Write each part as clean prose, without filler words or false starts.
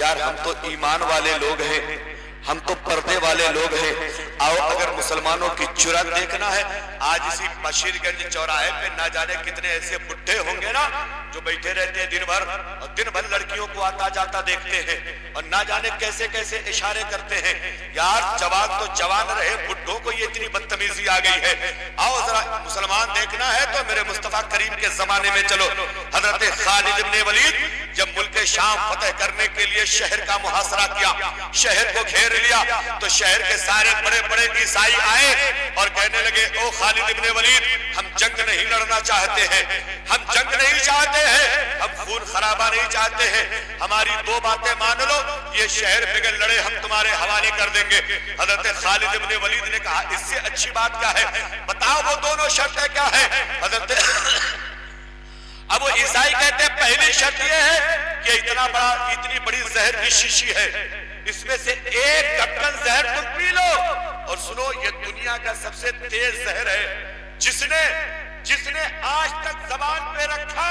यार हम तो ईमान वाले लोग हैं, हम तो पर्दे वाले लोग हैं। आओ अगर मुसलमानों की जुर्रत देखना है, आज इसी बशीरगंज चौराहे पे ना जाने कितने ऐसे बुड्ढे होंगे ना जो बैठे रहते हैं दिन भर और दिन भर लड़कियों को आता जाता देखते हैं और ना जाने कैसे कैसे इशारे करते हैं। यार जवान तो जवान रहे, बुड्ढों को ये इतनी बदतमीजी आ गई है। आओ जरा मुसलमान देखना है तो मेरे मुस्तफा करीम के जमाने में चलो। हजरत खालिद इब्ने वलीद जब मुल्क शाम फतेह करने के लिए शहर का मुहासरा किया, शहर को घेर लिया, तो शहर के सारे बड़े बड़े ईसाई आए और कहने लगे, ओ खालिद इब्ने वलीद, हम जंग नहीं लड़ना चाहते हैं, हम जंग नहीं चाहते हैं, हम खून खराबा नहीं चाहते हैं, हमारी दो बातें मान लो, ये शहर बिगड़ लड़े हम तुम्हारे हवाले कर देंगे। हजरत खालिद इब्ने वलीद ने कहा, इससे अच्छी बात क्या है, बताओ वो दोनों शर्तें क्या है। हजरत अब वो ईसाई कहते हैं, पहली शर्त ये है कि इतनी बड़ी जहर की शीशी है, इसमें से एक ढक्कन जहर तुम पी लो। और सुनो, ये दुनिया का सबसे तेज जहर है, जिसने आज तक जबान पे रखा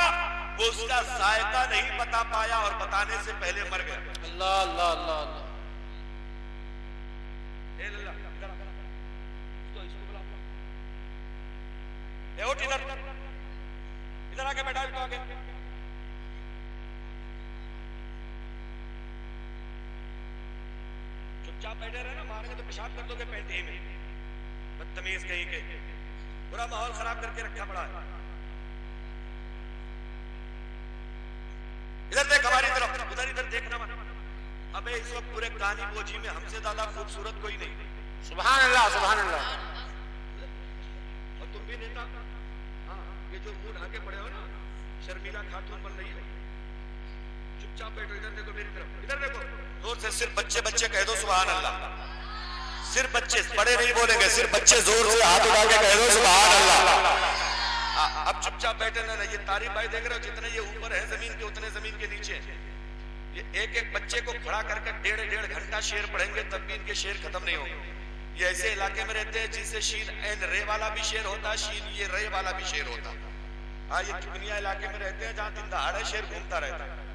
वो उसका जायका नहीं बता पाया और बताने से पहले मर गया। अल्लाह अल्लाह अल्लाह अल्लाह। इधर आके बैठा, इधर आके। चुपचाप बैठे रहे ना, मारेंगे तो पेशाब कर दोगे पैंती में। बदतमीज कहीं के, पूरा माहौल खराब करके रखा पड़ा है। इधर देख हमारी तरफ, उधर इधर देखना मत। अबे इस वक्त पूरे कानी बोझी में हमसे ज्यादा खूबसूरत कोई नहीं। सुभान अल्लाह सुभान अल्लाह। और तुम भी नेता, हाँ, ये जो मुंह ढाके पड़े हो ना, शर्मिला खातून बन रही है। चुपचाप बैठो, इधर देखो मेरी तरफ, इधर देखो। जोर से सिर्फ बच्चे बच्चे कह दो सुभान अल्लाह। सिर्फ बच्चे, बड़े नहीं बोलेंगे, सिर्फ बच्चे जोर से हाथ उठा के कह दो सुभान अल्लाह। अब चुपचाप बैठे ना, ये तारीफ भाई देख रहे हो, जितने ये ऊपर है जमीन के उतने जमीन के नीचे है। ये एक एक बच्चे को खड़ा करके डेढ़ घंटा शेर पढ़ेंगे तब भी इनके शेर खत्म नहीं होंगे। ये ऐसे इलाके में रहते हैं जिससे शीन एन रे वाला भी शेर होता है, शीन ये रे वाला भी शेर होता है। हाँ, ये चुगनिया इलाके में रहते हैं जहाँ दिन दहाड़े शेर घूमता रहता है।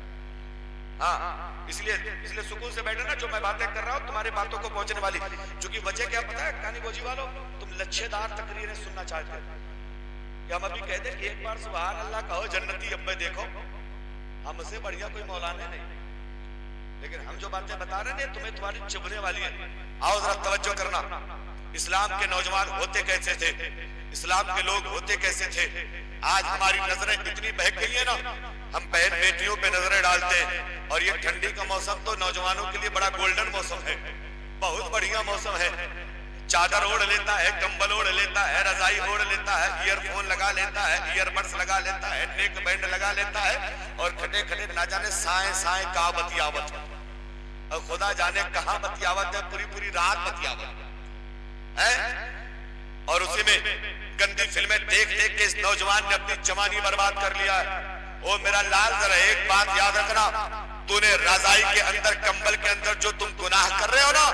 हाँ, इसलिए सुकून से बैठे ना, जो मैं बातें कर रहा हूँ तुम्हारी बातों को पहुंचने वाली। क्योंकि वजह क्या पता है कानी बोझी वालों, तुम लच्छेदार तकरीरें सुनना चाहते हो। क्या हम अभी कहते कि एक बार सुभान अल्लाह कहो जन्नती अब्बे देखो, हमसे बढ़िया कोई मौलाना नहीं। लेकिन हम जो बातें बता रहे हैं तुम्हें तुम्हारी चुभने वाली है। आओ जरा तवज्जो करना, इस्लाम के नौजवान होते कैसे थे, इस्लाम के लोग होते कैसे थे। आज हमारी नजरें इतनी बहक गई है ना, हम बहन बेटियों पे नजरें डालते हैं। और ये ठंडी का मौसम तो नौजवानों के लिए बड़ा गोल्डन मौसम है, बहुत बढ़िया मौसम है। चादर ओढ़ लेता है, कंबल ओढ़ लेता है, रजाई ओढ़ लेता है, ईयरफोन लगा लेता है, ईयरबड्स लगा लेता है, नेक बैंड लगा लेता है और खटे खटे ना जाने साए साए का बतियावत है। और खुदा जाने कहाँ बतियावत है, पूरी पूरी रात बतियावत है। और उसी में गंदी फिल्में देख देख के इस नौजवान ने अपनी जवानी बर्बाद कर लिया है। ओ मेरा लाल, जरा एक बात याद रखना, तूने रजाई के अंदर, कंबल के अंदर जो तुम गुनाह कर रहे हो ना,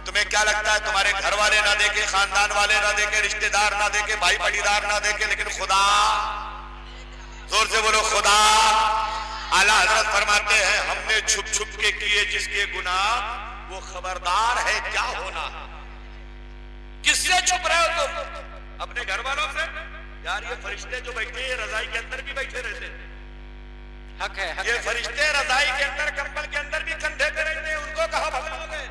तुम्हें क्या लगता है तुम्हारे घर वाले ना देखे, खानदान वाले ना देखे, रिश्तेदार ना देखे, भाई पटीदार ना देखे, लेकिन खुदा, जोर से बोलो खुदा। आला हजरत फरमाते हैं, हमने छुप छुप के किए जिसके गुनाह, वो खबरदार है क्या होना। किससे छुप रहे हो तुम? अपने घर वालों से। यार ये फरिश्ते जो बैठे हैं रजाई के अंदर भी बैठे रहते हैं, हक है, ये फरिश्ते रजाई के अंदर, कंबल के अंदर भी कंधे पे रहते हैं, उनको कहाँ भगाओगे?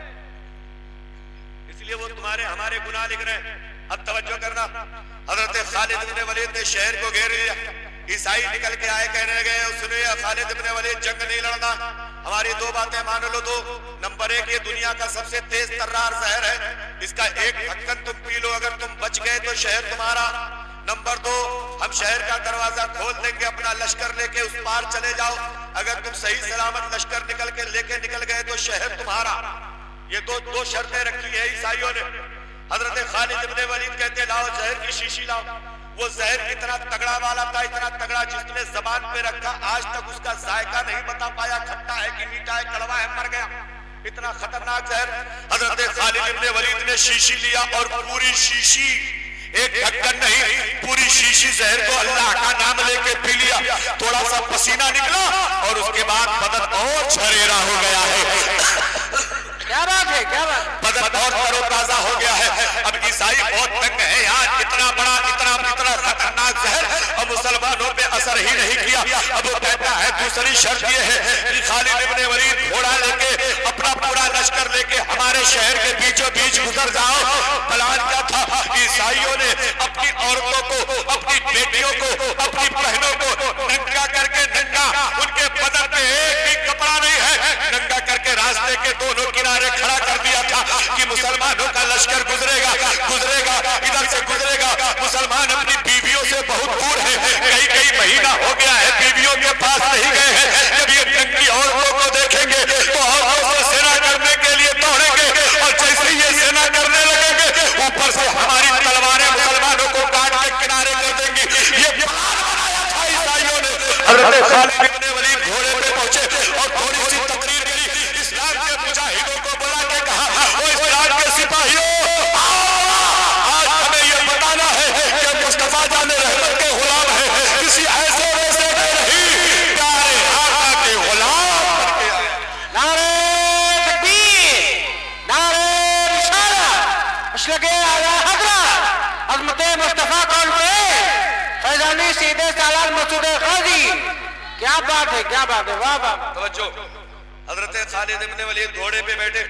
इसलिए वो तुम्हारे हमारे गुनाह लिख रहे हैं। अब तवज्जो करना, हजरत खालिद इब्ने वलीद ने शहर को घेर लिया। ईसाई निकल के आए, कहने लगे, सुनिए खालिद इब्ने वलीद, जंग नहीं लड़ना, हमारी दो बातें मान लो। दो नंबर एक, ये दुनिया का सबसे तेज तर्रार जहर है, इसका एक ढक्कन तुम पी लो, अगर तुम बच गए तो शहर तुम्हारा। नंबर दो, हम शहर का दरवाजा खोल देंगे, अपना लश्कर लेके उस पार चले जाओ, अगर तुम सही सलामत लश्कर लेके निकल गए तो शहर तुम्हारा। ये दो शर्तें रखी है ईसाइयों ने। हजरत खालिद इब्ने वलीद कहते, लाओ जहर की शीशी लाओ। वो जहर इतना तगड़ा वाला था, इतना तगड़ा, जिसने जबान पे रखा आज तक उसका जायका नहीं बता पाया, खट्टा है कि मीठा है, कड़वा है, मर गया। इतना खतरनाक जहर। हजरत खालिद इब्ने वलीद ने शीशी लिया और पूरी शीशी, एक ढक्कन नहीं, पूरी शीशी जहर को अल्लाह का नाम लेके पी लिया। थोड़ा सा पसीना निकला और उसके बाद बदन और झरेरा हो गया है। है, क्या बात है। बदन बहुत तरोताजा हो गया है। अब ईसाई बहुत तंग है यार, इतना बड़ा इतना खतरनाक जहर अब मुसलमानों पे असर ही नहीं किया। अब वो कहता है दूसरी शर्त ये है कि खालिद इब्ने वलीद घोड़ा लेके अपना पूरा लश्कर लेके हमारे शहर के बीचों बीच गुजर जाओ। प्लान क्या था? ईसाइयों ने अपनी औरतों को, अपनी बेटियों को, अपनी बहनों को नंगा करके, नंगा उनके बदन पे एक भी कपड़ा नहीं है, नंगा करके रास्ते के दोनों किनारे खड़ा कर दिया था कि मुसलमानों का लश्कर गुजरेगा इधर से गुजरेगा। मुसलमान अपनी बीवियों से बहुत दूर है, कई महीना हो गया है बीवियों के पास नहीं गए हैं। जब ये नंगी औरतों को देखेंगे तो औरतों से सेना करने के लिए दौड़ेंगे और जैसे ये सेना करने लगेंगे ऊपर से हमारी तलवारें मुसलमानों को काट के किनारे कर देंगी। ये प्लान बनाया था ईसाइयों ने। हज़रत खालिद इब्ने वलीद घोड़े पे पहुंचे और थोड़ी सी तकरीर करी। इस्लाम के मुजाहिदों को बुला के कहा, ओ इस्लाम के सिपाहियों, आज हमें ये बताना है कि मुस्तफा जान रहमत के गुलाम है, किसी ऐसे वैसे में नहीं, प्यारे आका के गुलाम करके आए। नारे तकबीर, नारे रिसालत, मशरक़े आला हज़रत अज़मत मुस्तफा कौन पे फैज़ानी सीधे सालार मसूद ग़ाज़ी। क्या बात है, क्या बात है, वाह वाह। तवज्जो, हजरत खालिद इब्ने वलीद घोड़े पे बैठे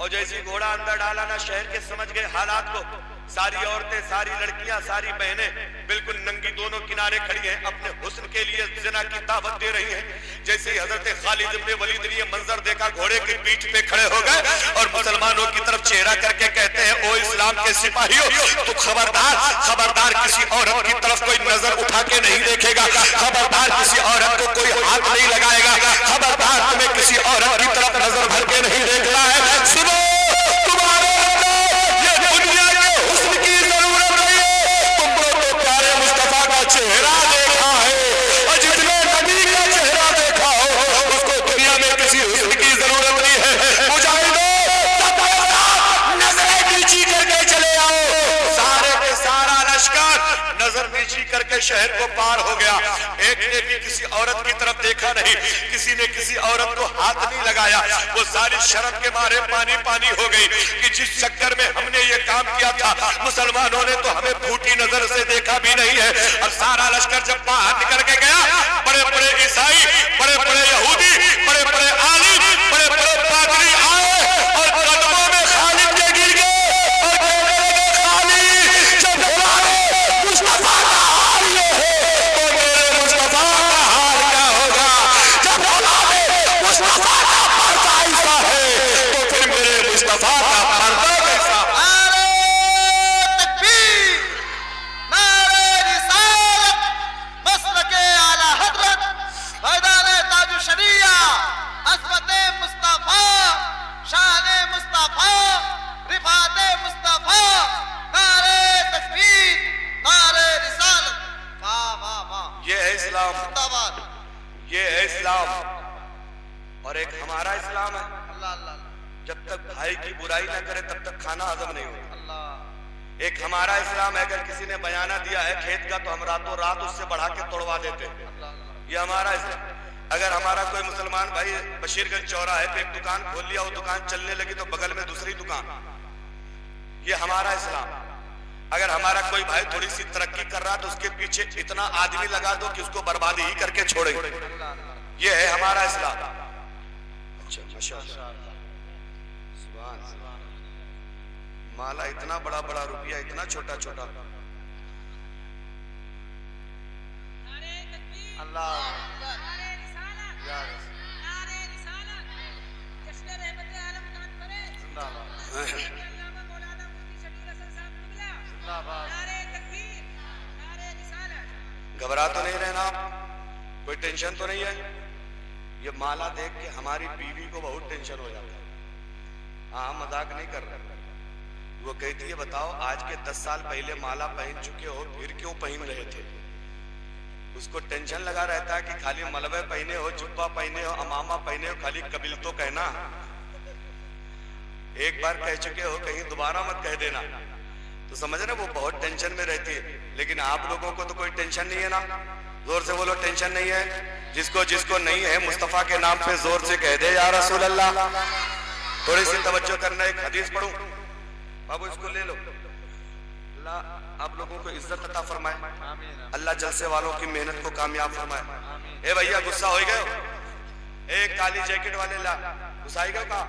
और जैसे घोड़ा अंदर डाला ना शहर के समझ गए हालात को। सारी औरतें, सारी लड़कियां, सारी बहनें बिल्कुल नंगी दोनों किनारे खड़ी हैं, अपने हुस्न के लिए ज़िना की दावत दे रही हैं। जैसे ही हजरत खालिद इब्ने वलीद ने ये मंजर देखा, घोड़े की पीठ पे खड़े हो गए और मुसलमानों की तरफ चेहरा करके कहते हैं, ओ इस्लाम के सिपाहियों, तो खबरदार किसी औरत की तरफ कोई नजर उठा के नहीं देखेगा, खबरदार किसी औरत को कोई हाथ नहीं लगाएगा, खबरदार तुम्हें किसी औरत की तरफ नजर भर के नहीं देखना है। सुनो, तुम्हारे ये दुनिया के हुस्न की जरूरत नहीं है, तुम तो प्यारे मुस्तफा का चेहरा देखा है और जितने नबी का चेहरा देखा हो उसको दुनिया में किसी हुस्न की जरूरत नहीं है। मुजाहिदों, नजरें नीची करके चले आओ। सारे के सारा लश्कर नजर नीची करके शहर को पार हो गया। एक ने भी किसी औरत की तरफ देखा नहीं, किसी ने किसी औरत को हाथ नहीं लगाया। वो सारी शर्म के मारे पानी पानी हो गई कि जिस चक्कर में हमने ये काम किया था मुसलमानों ने तो हमें फूटी नजर से देखा भी नहीं है। और सारा लश्कर जब बाहर निकल के गया, बड़े बड़े ईसाई, बड़े बड़े यहूदी, बड़े बड़े आलिम, बड़े बड़े पादरी आए और कदमों में खालिद के गिर गए और कहने लगे, खालिद, जब हमारे मुस्तफा का हाल ये है तो मेरे मुस्तफा का हाल क्या होगा? जब हमारे मुस्तफा का पर्दा ऐसा है तो फिर मेरे मुस्तफा का पर्दा कैसा? नारे तकबीर, नारे रिसालत, मसलके आला हज़रत, फैज़ाने ताजु शरिया, अज़मते मुस्तफा, शाने मुस्तफा, रिफ़ाते मुस्तफा, नारे तकबीर, नारे रिसालत। वाह वाह वाह, ये है इस्लाम, जिंदाबाद। ये है इस्लाम। और एक हमारा इस्लाम है, अल्लाह अल्लाह जब तक भाई की बुराई ना करे तब तक खाना हजम नहीं होगा। अल्लाह। एक हमारा इस्लाम है, अगर किसी ने बयाना दिया है खेत का तो हम रातों रात उससे बढ़ा के तोड़वा देते हैं। ये हमारा इस्लाम। अगर हमारा कोई मुसलमान भाई बशीरगंज चौराहे पे एक दुकान खोल लिया, वो दुकान चलने लगी तो बगल में दूसरी दुकान, ये हमारा इस्लाम। अगर हमारा कोई भाई थोड़ी सी तरक्की कर रहा तो उसके पीछे इतना आदमी लगा दो कि उसको बर्बादी ही करके छोड़ेंगे। ये है हमारा इस्लाम। अच्छा, माशाअल्लाह, सुभान अल्लाह। माला इतना बड़ा बड़ा, रुपया इतना छोटा छोटा। अल्लाह घबरा तो नहीं रहना, कोई टेंशन तो नहीं है। ये माला देख के हमारी बीवी को बहुत टेंशन हो जाता है। हाँ, मजाक नहीं कर रहा। वो कहती है, बताओ आज के 10 साल पहले माला पहन चुके हो, फिर क्यों पहन रहे थे? उसको टेंशन लगा रहता है कि खाली मलबे पहने हो, जुब्बा पहने हो, अमामा पहने हो, खाली कबिल तो कहना। एक बार कह चुके हो, कहीं दोबारा मत कह देना। तो समझ रहे, वो बहुत टेंशन में रहती है। लेकिन आप लोगों को तो कोई टेंशन नहीं है ना? जोर से बोलो, टेंशन नहीं है। जिसको जिसको नहीं है, मुस्तफा के नाम पे जोर से कह दे, या रसूल अल्लाह। थोड़ी सी तवज्जो करना, एक हदीस पढ़ूं बाबू, इसको ले लो। अल्लाह आप लोगों को इज्जत अता फरमाए, अल्लाह जलसे वालों की मेहनत को कामयाब फरमाए। ए भैया गुस्सा हो गए, एक काली जैकेट वाले ला घुसाएगा का।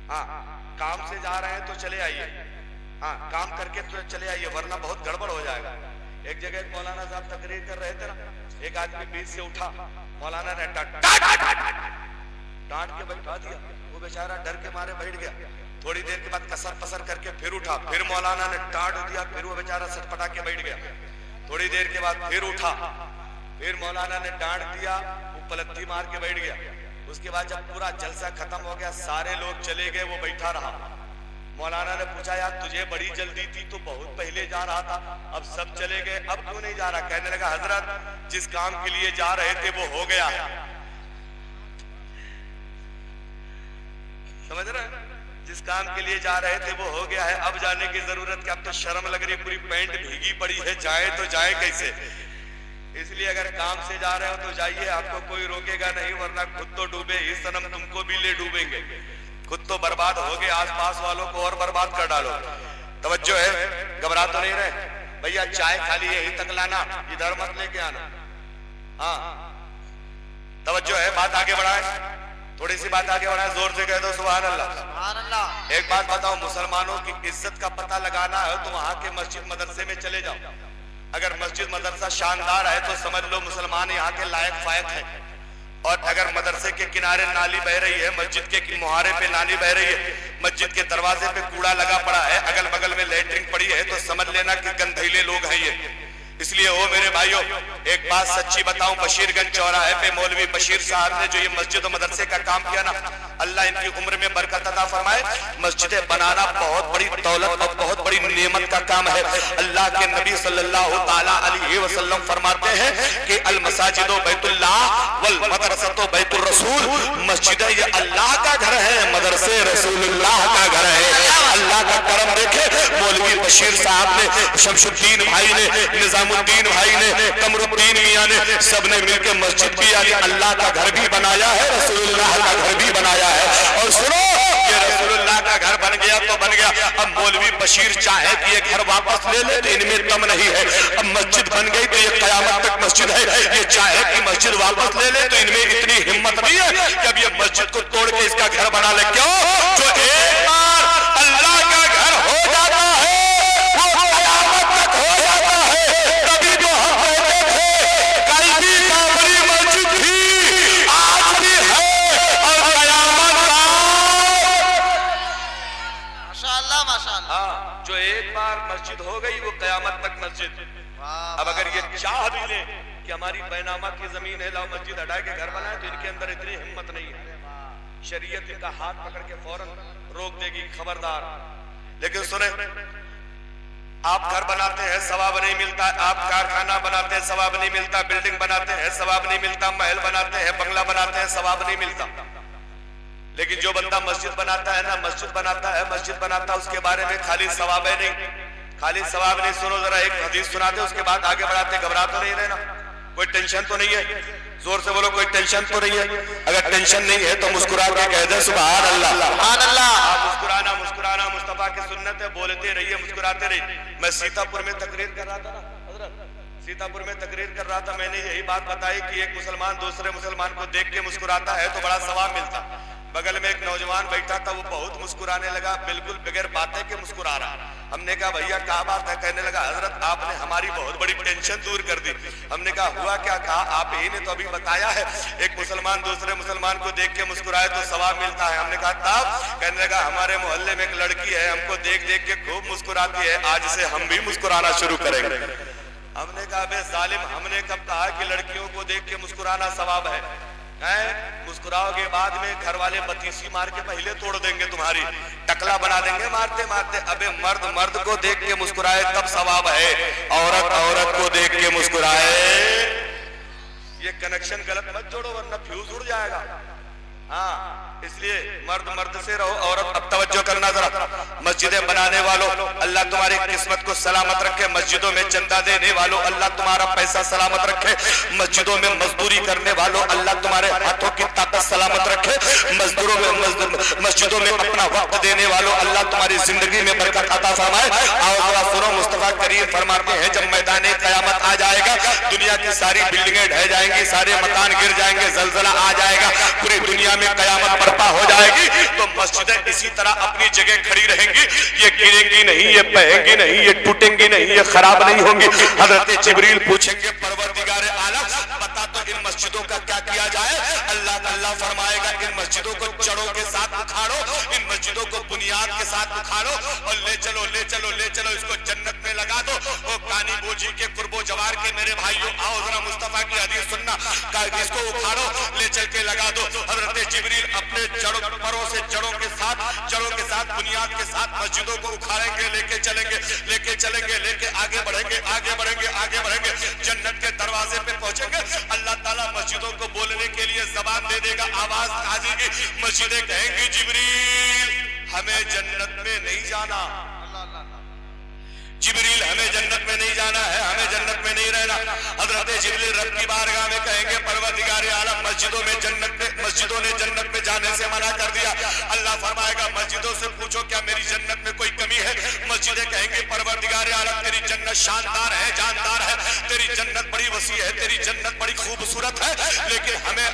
हाँ, काम से जा रहे हैं तो चले आइए, हाँ काम करके तो चले आइए, वरना बहुत गड़बड़ हो जाएगा। एक जगह एक मौलाना साहब तकरीर कर रहे थे ना, एक आदमी बीच से उठा, मौलाना ने डांट के बैठा दिया, वो बेचारा डर के मारे बैठ गया। थोड़ी देर के बाद कसर पसर करके फिर उठा, फिर मौलाना ने डांट दिया, फिर वो बेचारा सटपटा के बैठ गया। थोड़ी देर के बाद फिर उठा, फिर मौलाना ने डांट दिया, वो पलत्ती मार के बैठ गया। उसके बाद जब पूरा जलसा खत्म हो गया, सारे लोग चले गए, वो बैठा रहा। मौलाना ने पूछा यार तुझे बड़ी जल्दी थी, तो बहुत पहले जा रहा था, अब सब चले गए, अब क्यों नहीं जा रहा? कहने लगा हजरत जिस काम के लिए जा रहे थे वो हो गया है। समझ रहे? जिस काम के लिए जा रहे थे वो हो गया है, अब जाने की जरूरत क्या? अब तो शर्म लग रही, पूरी पैंट भीगी पड़ी है, जाए तो जाए कैसे? इसलिए अगर काम से जा रहे हो तो जाइए, आपको कोई रोकेगा नहीं, वरना खुद तो डूबे ही सनम, तुमको भी ले डूबेंगे। खुद तो बर्बाद हो गए, आसपास वालों को और बर्बाद कर डालो। तवज्जो है, घबरा तो नहीं रहे भैया? चाय खाली यहीं तक लाना, इधर मत लेके आना। हाँ तवज्जो है, बात आगे बढ़ाए, थोड़ी सी बात आगे बढ़ाए, जोर से कह दो सुभान अल्लाह। सुभान अल्लाह। एक बात बताओ, मुसलमानों की इज्जत का पता लगाना है तो वहां के मस्जिद मदरसे में चले जाओ। अगर मस्जिद मदरसा शानदार है तो समझ लो मुसलमान यहाँ के लायक फायक है। और अगर मदरसे के किनारे नाली बह रही है, मस्जिद के मुहारे पे नाली बह रही है, मस्जिद के दरवाजे पे कूड़ा लगा पड़ा है, अगल बगल में लैट्रिन पड़ी है, तो समझ लेना कि गंधीले लोग हैं ये। इसलिए ओ मेरे भाइयों, एक बात सच्ची बताऊं, बशीरगंज चौराहे पे मौलवी बशीर साहब ने जो ये मस्जिद और मदरसे का काम किया ना, अल्लाह इनकी उम्र में बरकत अता फरमाए। मस्जिदें बनाना बहुत बड़ी दौलत और बहुत बड़ी नेमत का काम है। अल्लाह के नबी सल्लल्लाहु ताला अलैहि वसल्लम फरमाते हैं कि अल मसाजिदो बैतुल्लाह वल मदरसतो बैतुर रसूल। मस्जिदें ये अल्लाह का घर है, मदरसे रसूलुल्लाह का घर है। अल्लाह का करम देखे, मौलवी बशीर साहब ने, शमशुद्दीन भाई ने, निजामुद्दीन भाई ने, कमरुद्दीन मियां ने, सबने मिलकर मस्जिद भी यानी अल्लाह का घर भी बनाया है, रसूलुल्लाह का घर भी बनाया है। और सुनो, ये रसूलुल्लाह का घर बन गया तो बन गया, अब मौलवी बशीर चाहे कि ये घर वापस ले ले तो इनमें दम नहीं है। अब मस्जिद बन गई तो ये कयामत तक मस्जिद है, ये चाहे कि मस्जिद वापस ले ले तो इनमें इतनी हिम्मत नहीं है कि अब ये मस्जिद को तोड़ के इसका घर बना ले। क्यों? जो एक बार अल्लाह का घर हो जाता है वो कयामत तक हो जाता है। तभी जो हम कहते थे कल भी बाबरी मस्जिद थी, आज भी है और कयामत माशाअल्लाह माशाअल्लाह। हाँ, जो एक बार मस्जिद हो गई वो कयामत तक मस्जिद। अब अगर ये चाह भी ले कि हमारी बैनामा की जमीन है, लाओ मस्जिद हटा के घर बनाए, तो इनके अंदर इतनी हिम्मत नहीं है। शरीयत इनका हाथ पकड़ के फौरन रोक देगी, खबरदार। लेकिन सुने, आप घर बनाते हैं सवाब नहीं मिलता, आप कारखाना बनाते हैं सवाब नहीं मिलता, बिल्डिंग बनाते हैं सवाब नहीं मिलता, महल बनाते हैं, बंगला बनाते हैं, सवाब नहीं मिलता। लेकिन जो बंदा मस्जिद बनाता है ना, मस्जिद बनाता है, मस्जिद बनाता है, उसके बारे में खाली सवाब है नहीं, खाली सवाब नहीं। सुनो जरा, एक हदीस सुनाते उसके बाद आगे बढ़ाते। घबरा तो नहीं रहना, कोई टेंशन तो नहीं है? जोर से बोलो, कोई टेंशन तो नहीं है? अगर टेंशन नहीं है तो मुस्कुरा के कह दे सुभान अल्लाह। सुभान अल्लाह। मुस्कुराना मुस्कुराना मुस्तफा की सुन्नत है, बोलते रहिए, मुस्कुराते रहिए। मैं सीतापुर में तकरीर कर रहा था ना हजरत, सीतापुर में तकरीर कर रहा था, मैंने यही बात बताई कि एक मुसलमान दूसरे मुसलमान को देख के मुस्कुराता है तो बड़ा सवाब मिलता। बगल में एक नौजवान बैठा था, वो बहुत मुस्कुराने लगा, बिल्कुल बगैर बातें के मुस्कुरा रहा। हमने कहा भैया क्या बात है? कहने लगा हजरत आपने हमारी बहुत बड़ी टेंशन दूर कर दी। हमने कहा हुआ क्या? कहा आप ही ने तो अभी बताया है एक मुसलमान दूसरे मुसलमान को देख के मुस्कुराए तो सवाब मिलता है। हमने कहा तब? कहने लगा हमारे मोहल्ले में एक लड़की है, हमको देख देख के खूब मुस्कुराती है, आज से हम भी मुस्कुराना शुरू करेंगे। हमने कहा बे जालिम, हमने कब कहा कि लड़कियों को देख के मुस्कुराना सवाब है? मुस्कुराओगे बाद में घर वाले बतीसी मार के पहले तोड़ देंगे, तुम्हारी टकला बना देंगे मारते मारते। अबे मर्द मर्द को देख के मुस्कुराए तब सवाब है, औरत औरत को देख के मुस्कुराए। ये कनेक्शन गलत मत जोड़ो वरना फ्यूज उड़ जाएगा। हाँ, इसलिए मर्द मर्द से रहो, औरत अब तवज्जो करना जरा। मस्जिदें बनाने वालों, अल्लाह तुम्हारी किस्मत को सलामत रखे। मस्जिदों में चंदा देने वालों, अल्लाह तुम्हारा पैसा सलामत रखे। मस्जिदों में मजदूरी करने वालों, अल्लाह तुम्हारे हाथों की ताकत सलामत रखे। मस्जिदों में अपना वक्त देने वालों, अल्लाह तुम्हारी जिंदगी में बरकत अता फरमाए। आओ जरा सुनो, मुस्तफा करीम फरमाते हैं जब मैदान क़यामत आ जाएगा, दुनिया की सारी बिल्डिंगें ढह जाएंगी, सारे मकान गिर जाएंगे, जलजला आ जाएगा, पूरी दुनिया में क़यामत बर्पा हो जाएगी, तो मस्जिदें इसी तरह अपनी जगह खड़ी रहेंगी। ये गिरेंगी नहीं, ये बहेंगी नहीं, ये टूटेंगी नहीं, ये खराब नहीं होंगी। हजरत जिब्रील पूछेंगे परवरदिगार आलम बता तो इन मस्जिदों का क्या किया जाए? अल्लाह फरमाएगा इन मस्जिदों को जड़ों के साथ उखाड़ो, इन मस्जिदों को बुनियाद के साथ उखाड़ो और ले चलो ले चलो ले चलो, इसको जन्नत में लगा दो। वो कानी बोझी के कुर्बो जवार के मेरे भाइयों, आओ जरा मुस्तफा की हदीस सुनना, इसको उखाड़ो, ले चल के लगा दो। हजरत जिब्रील अपने परों से जड़ों के साथ बुनियाद के साथ मस्जिदों को उखाड़ेंगे, लेके चलेंगे लेके आगे बढ़ेंगे, जन्नत के दरवाजे पे पहुंचेंगे। अल्लाह ताला मस्जिदों को बोलने के लिए जबान दे देगा, आवाज आ जाएगी, मस्जिदें कहेंगी जिब्रील हमें जन्नत में नहीं जाना, जिब्रील हमें जन्नत में नहीं जाना है, हमें जन्नत में नहीं रहना। हजरत जिब्रील रब की बारगाह में कहेंगे परवरदिगार आलम मस्जिदों ने जन्नत में जाने से मना कर दिया। अल्लाह फरमाएगा मस्जिदों से पूछो क्या मेरी जन्नत में कोई कमी है? मस्जिदें कहेंगे परवरदिगार आलम तेरी जन्नत शानदार है, जानदार है, तेरी जन्नत बड़ी वसी है, तेरी जन्नत बड़ी खूबसूरत है, लेकिन हमें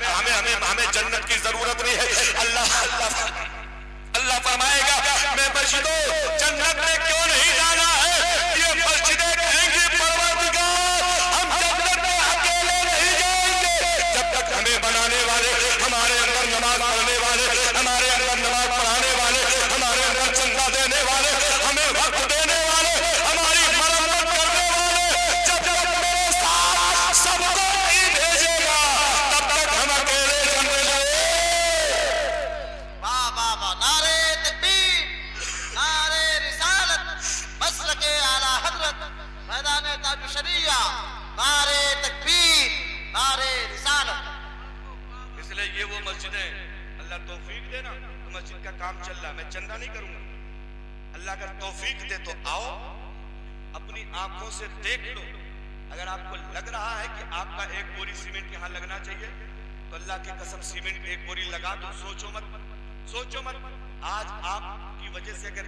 जन्नत की जरूरत नहीं है। अल्लाह फरमाएगा मैं मस्जिदों जन्नत में क्यों नहीं जाना है? ये मस्जिदें कहेंगी परवरदिगार हम जन्नत में अकेले नहीं जाएंगे, जब तक हमें बनाने वाले, हमारे अंदर नमाज पढ़ने वाले, हमारे अंदर नमाज पढ़ाने वाले, हमारे अंदर चंदा देने वाले, हमें वक्त देने वाले, हमारी मरम्मत करने वाले, जब तक मेरे साथ सबको नहीं भेजेगा तब तक हम अकेले जन्नत में। वाह वाह वाह, नारे तकबीर, नारे रिसालत, मसलके आला हजरत, मैदान ताज शरिया, नारे तकबीर, नारे रिसालत। इसलिए ये वो मस्जिदें, अल्लाह तौफीक देना तो मस्जिद का काम चल रहा है, मैं चंदा नहीं करूंगा। अल्लाह अगर तौफीक दे तो आओ, अपनी आंखों से देख लो। अगर आपको लग रहा है कि आपका एक बोरी सीमेंट यहाँ लगना चाहिए तो अल्लाह की कसम सीमेंट एक बोरी लगा दो, सोचो मत। आज आपकी वजह से अगर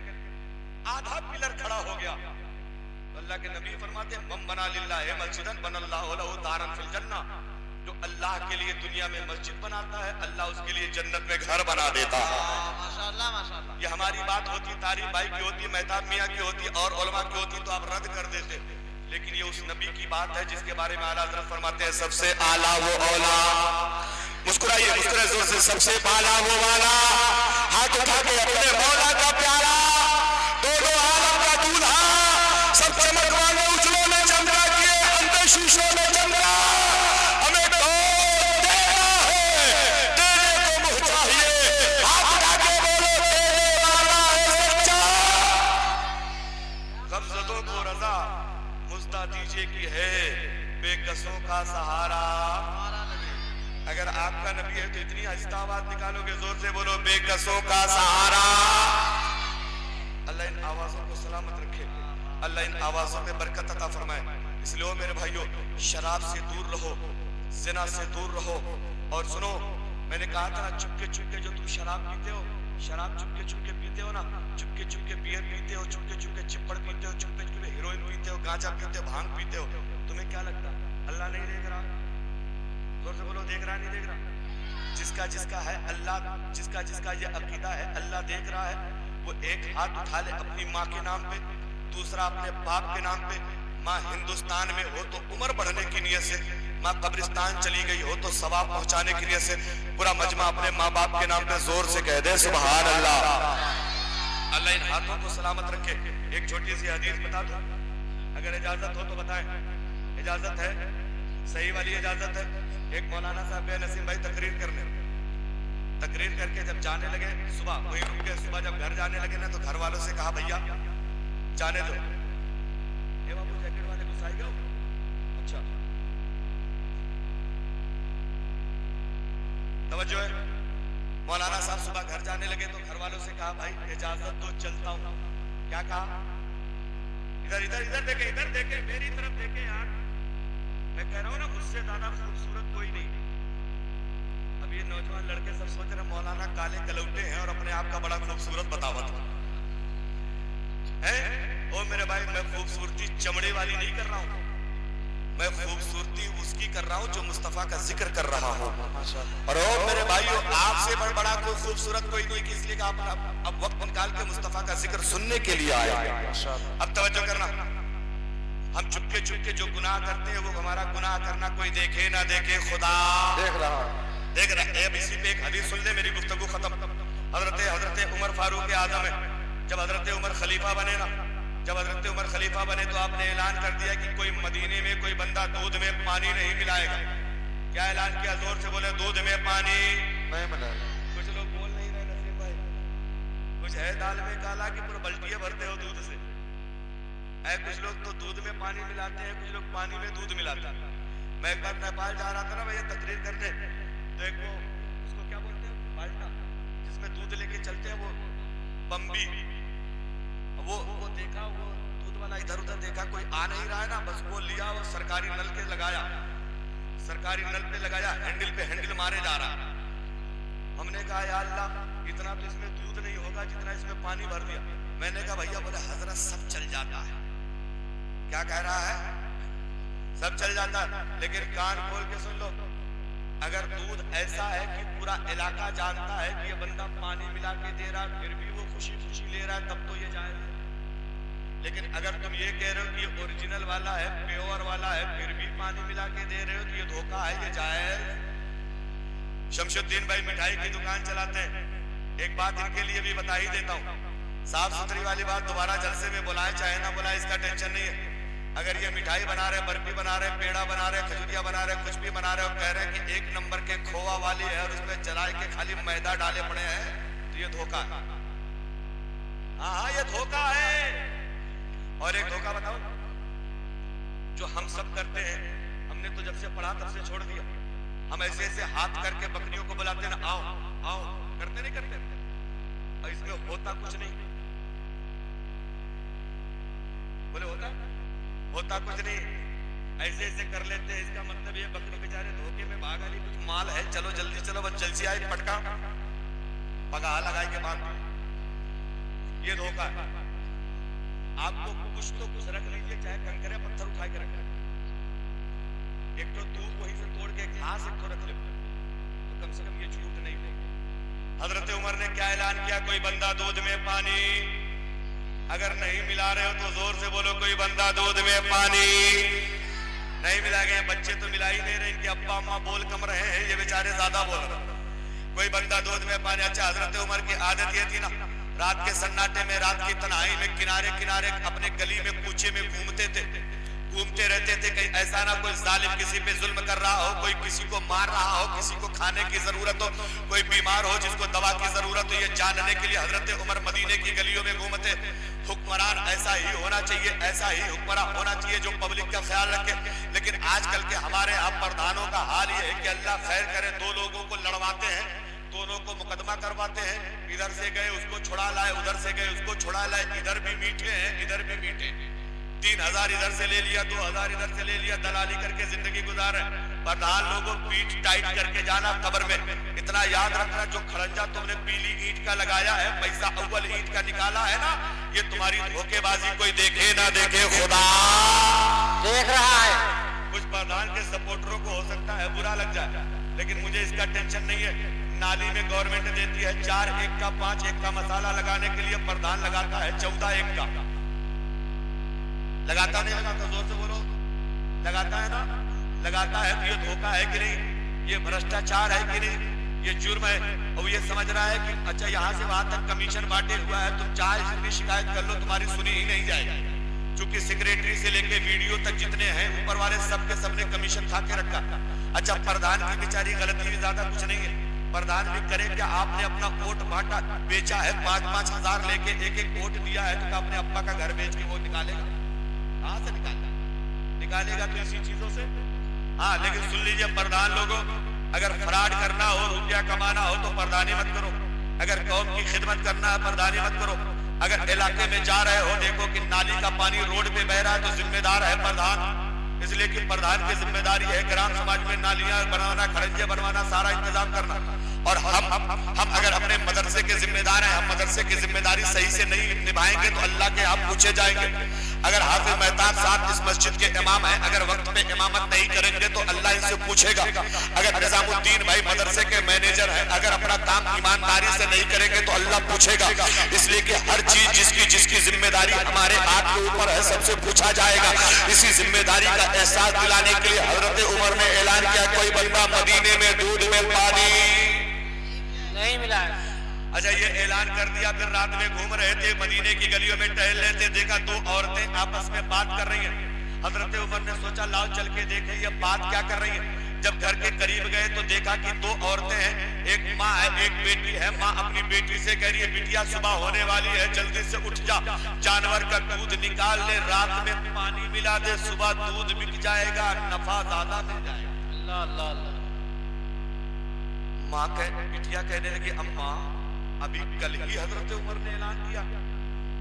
आधा पिलर खड़ा हो गया तो अल्लाह के नबी फरमाते हैं मम बना लिल्लाहि मस्जिदन बनल्लाहु लहु दारन फिल जन्नह, जो अल्लाह के लिए दुनिया में मस्जिद बनाता है अल्लाह उसके लिए जन्नत में घर बना देता है। माशाअल्लाह माशाअल्लाह। ये हमारी बात होती, तारीफ भाई की होती, मेहताब मियां की होती और उलमा की होती तो आप रद्द कर देते, लेकिन ये उस नबी की बात है जिसके बारे में आला हज़रत फरमाते हैं सबसे आला वो औला। मुस्कुराइए, मुस्कुराइए जोर से, सबसे आला वो वाला, हाथ उठा के अपने मौला का प्यारा, दोनों आलम का दूल्हा, सब चमक वाले उजलों में चमका किए, अंदर शीशों में चमका, हमें तो देना है, देने को मुँह चाहिए, हाथ उठा के बोलो देने वाला है सच्चा। गमज़दों को रज़ा मुस्ता दीजिए कि है बेकसों का सहारा। अगर आपका नबी है तो इतनी आहिस्ता आवाज निकालोगे, जोर से बोलो बेकसों का सहारा। अल्लाह इन आवाजों को सलामत रखे, अल्लाह इन आवाजों में बरकत अता फरमाए। इसलिए ओ मेरे भाइयों, शराब से दूर रहो, जिना से दूर रहो। और सुनो, मैंने कहा था ना चुपके चुपके जो तुम शराब पीते हो, शराब चुपके चुपके पीते हो ना, चुपके चुपके बियर पीते हो, चुपके चुपके चिप्पड़ पीते हो, चुपके चुपके हीरोइन पीते हो, गांजा पीते हो, भांग पीते हो, तुम्हें क्या लगता अल्लाह नहीं देख रहा? जोर से बोलो देख रहा नहीं देख रहा? जिसका है अल्लाह, जिसका ये अकीदा है अल्लाह देख रहा है, वो एक हाथ उठा ले अपनी माँ के नाम पे, दूसरा अपने बाप के नाम पे। माँ हिंदुस्तान में हो तो उम्र बढ़ने की नियत से, माँ कब्रिस्तान चली गई हो तो सवाब पहुंचाने की नियत से, पूरा मजमा अपने माँ बाप के नाम पे जोर से कह दे सुभान अल्लाह। अल्लाह इन हाथों को सलामत रखे। एक छोटी सी हदीस बता दूं, अगर इजाजत हो तो बताएं। इजाजत है, सही वाली इजाजत है। एक मौलाना साहब गए नसीम भाई तकरीर करके जब जाने लगे, सुबह वहीं रुक के, सुबह जब घर जाने लगे ना तो घर वालों से कहा भैया जाने दो। ये बाबू जैकेट वाले गुस्सा आई गए? अच्छा तवज्जो है। मौलाना साहब सुबह घर जाने लगे तो घर वालों से कहा, भाई इजाजत दो चलता हूँ। क्या कहा? इधर इधर इधर देखे मेरी तरफ देखे यार। मैं कह रहा हूँ ना, मुझसे ज्यादा खूबसूरत कोई नहीं। अब ये नौजवान लड़के सब सोच रहे मौलाना काले कलौटे हैं और अपने आप का बड़ा खूबसूरत बतावत है। ओ मेरे भाई, मैं खूबसूरती चमड़े वाली नहीं कर रहा हूँ, मैं खूबसूरती उसकी कर रहा हूँ जो मुस्तफा का जिक्र कर रहा हूँ। और ओ मेरे भाइयों, आपसे बड़ा कोई खूबसूरत कोई नहीं, इसलिए कि आप अब वक्त निकाल के मुस्तफा का जिक्र सुनने के लिए आए। अब तवज्जो करना, हम चुपके चुपके जो गुनाह करते हैं वो हमारा गुनाह करना कोई देखे ना देखे, खुदा देख रहा है। अब इसी पे एक हदीस सुन ले, मेरी गुफ्तगू खत्म। हजरत उमर फारूक आजम है, जब हजरत उमर खलीफा बने ना, जब हजरत उमर खलीफा बने तो आपने ऐलान कर दिया कि कोई मदीने में कोई बंदा दूध में पानी नहीं मिलाएगा। क्या ऐलान किया? जोर से बोले, दूध में पानी नहीं मिलाएगा। कुछ लोग बोल नहीं रहे नसीब भाई, कुछ है दाल में काला कि पूरा बल्टियां भरते हो दूध से। कुछ लोग तो दूध में पानी मिलाते हैं, कुछ लोग पानी में दूध मिलाते हैं। मैं एक बार नेपाल जा रहा था ना भैया तकरीर करने, तो एक वो उसको क्या बोलते हैं, बाल्टा जिसमें दूध लेके चलते हैं, वो बम्बी, वो देखा, वो दूध वाला इधर उधर देखा, कोई आ नहीं रहा है ना, बस वो लिया, वो सरकारी नल के लगाया, सरकारी नल पे लगाया, हैंडल मारे जा रहा। हमने कहा या अल्लाह, इतना तो इसमें दूध नहीं होगा जितना इसमें पानी भर दिया। मैंने कहा भैया, बोले हजरत सब चल जाता है। क्या कह रहा है? सब चल जाता है, लेकिन कान खोल के सुन लो, अगर दूध ऐसा है कि पूरा इलाका जानता है कि ये बंदा पानी मिला के दे रहा है, फिर भी वो खुशी खुशी ले रहा है, तब तो ये जायज है। लेकिन अगर तुम ये कह रहे हो कि ये ओरिजिनल वाला है, प्योर वाला है, फिर भी पानी मिला के दे रहे हो, तो ये धोखा है, ये जायज। शमशुद्दीन भाई मिठाई की दुकान चलाते हैं, एक बात इनके लिए भी बता ही देता हूँ, साफ सुथरी वाली बात, दोबारा जलसे में बुलाए चाहे ना बुलाए इसका टेंशन नहीं है। अगर ये मिठाई बना रहे, बर्फी बना रहे, पेड़ा बना रहे, खजूरिया बना रहे, कुछ भी बना रहे और कह रहे हैं कि 1 नंबर के खोआ वाली है और उसमें जलाए के खाली मैदा डाले पड़े हैं, तो ये धोखा है। हाँ, ये धोखा है। और एक धोखा बताओ जो हम सब करते हैं, हमने तो जब से पढ़ा तब से छोड़ दिया। हम ऐसे ऐसे हाथ करके बकरियों को बुलाते हैं ना, आओ आओ, करते नहीं करते, और इसमें होता कुछ नहीं। बोले होता कुछ नहीं, ऐसे ऐसे कर लेते हैं। इसका मतलब ये बकरी बेचारे धोखे में भागा नहीं, कुछ माल है, चलो जल्दी चलो, बस जल्दी आए, पटका पगा लगा के बांध, ये धोखा है। आपको कुछ तो कुछ रख लीजिए, चाहे कंकरे पत्थर उठा के रख, एक तो दूध वहीं से तोड़ के घास एक तो रख ले, तो कम से कम ये झूठ नहीं हो। हजरत उमर ने क्या ऐलान किया? कोई बंदा दूध में पानी, अगर नहीं मिला रहे हो तो जोर से बोलो, कोई बंदा दूध में पानी नहीं मिला गए। बच्चे तो मिला ही नहीं रहे, इनके अब्बा अम्मा बोल कम रहे हैं, ये बेचारे ज्यादा बोल रहे। कोई बंदा दूध में पानी। अच्छा, हजरत उमर की आदत ये थी ना, रात के सन्नाटे में, रात की तन्हाई में किनारे किनारे अपने गली में कूचे में घूमते रहते थे, कहीं ऐसा ना कोई जालिम किसी पे जुल्म कर रहा हो, कोई किसी को मार रहा हो, किसी को खाने की जरूरत हो, कोई बीमार हो जिसको दवा की जरूरत हो, ये जानने के लिए हजरत उमर मदीने की गलियों में घूमते। हुक्मरान ऐसा ही होना चाहिए, ऐसा ही हुक्मरान होना चाहिए जो पब्लिक का ख्याल रखे। लेकिन आजकल के हमारे आप प्रधानों का हाल ये है कि अल्लाह खैर करे, 2 लोगों को लड़वाते हैं, दोनों को मुकदमा करवाते हैं, इधर से गए उसको छुड़ा लाए, उधर से गए उसको छुड़ा लाए, इधर भी मीठे हैं, इधर भी मीठे। 3000 इधर से ले लिया, 2000 इधर से ले लिया, दलाली करके जिंदगी गुजारे। प्रधान लोगों पीठ टाइट करके जाना कब्र में। इतना याद रखना, जो खड़ंजा तुमने पीली ईंट का लगाया है, पैसा अव्वल ईंट का निकाला है ना, ये तुम्हारी धोखेबाजी कोई देखे ना देखे, खुदा देख रहा है। कुछ प्रधान के सपोर्टरों को हो सकता है बुरा लग जाए, लेकिन मुझे इसका टेंशन नहीं है। नाली में गवर्नमेंट देती है 4 1 का 5 1 का मसाला लगाने के लिए, प्रधान लगाता है 14 1 का। लगाता नहीं लगाता? जोर से बोलो, लगाता है ना? लगाता है तो ये धोखा है कि नहीं? ये भ्रष्टाचार है कि नहीं? ये जुर्म है। और ये समझ रहा है कि अच्छा यहाँ से वहां तक कमीशन बांटे हुआ है, तुम चाहे जितनी शिकायत कर लो तुम्हारी सुनी ही नहीं जाएगी, क्योंकि सेक्रेटरी से लेके वीडियो तक जितने हैं ऊपर वाले सबके सबने कमीशन खा के रखा। अच्छा, प्रधान की बेचारी गलती भी ज्यादा कुछ नहीं है, प्रधान भी करे क्या? आपने अपना वोट बांटा, बेचा है, 5-5 हजार लेके एक वोट दिया है, तो अपने अब्बा का घर बेच के वोट निकालेगा? कहां से निकालेगा तो इसी चीजों से। हाँ, लेकिन सुन लीजिए प्रधान लोगों, अगर फ्रॉड करना हो, रुपया कमाना हो तो प्रधानी मत करो। अगर कौम की खिदमत करना है प्रधानी मत करो। अगर इलाके में जा रहे हो, देखो कि नाली का पानी रोड पे बह रहा है तो जिम्मेदार है प्रधान, इसलिए कि प्रधान की जिम्मेदारी है ग्राम समाज में नालियां बनवाना, खड़ंजे बनवाना, सारा इंतजाम करना। और हम अगर अपने मदरसे के जिम्मेदार हैं, हम मदरसे की जिम्मेदारी सही से नहीं निभाएंगे तो अल्लाह के आप पूछे जाएंगे। अगर हाफिज मेहताब साहब इस मस्जिद के इमाम हैं, अगर वक्त पे इमामत नहीं करेंगे तो अल्लाह इनसे पूछेगा। अगर निजामुद्दीन भाई मदरसे के मैनेजर हैं, अगर अपना काम ईमानदारी से नहीं करेंगे तो अल्लाह पूछेगा। इसलिए कि हर चीज जिसकी जिम्मेदारी हमारे हाथ के ऊपर है सबसे पूछा जाएगा। इसी जिम्मेदारी का एहसास दिलाने के लिए हजरत उमर ने ऐलान किया, कोई बंदा मदीने में दूध में पानी नहीं मिला है। अच्छा, ये ऐलान कर दिया, फिर रात में घूम रहे थे, मदीने की गलियों में टहल रहे थे, देखा दो औरतें आपस में बात कर रही हैं। हजरत उमर ने सोचा लाओ चल के देखें ये बात क्या कर रही हैं। जब घर के करीब गए तो देखा कि दो औरतें हैं, एक माँ है एक बेटी है। माँ अपनी बेटी से कह रही है, बिटिया सुबह होने वाली है, जल्दी से उठ जा, जानवर का दूध निकाल ले, रात में पानी मिला दे, सुबह दूध बिक जाएगा, नफा ज्यादा मिल जाएगा। अल्लाह अल्लाह अल्लाह। बिटिया कहने लगी, अम्मा अभी कल ही हजरत उमर ने ऐलान किया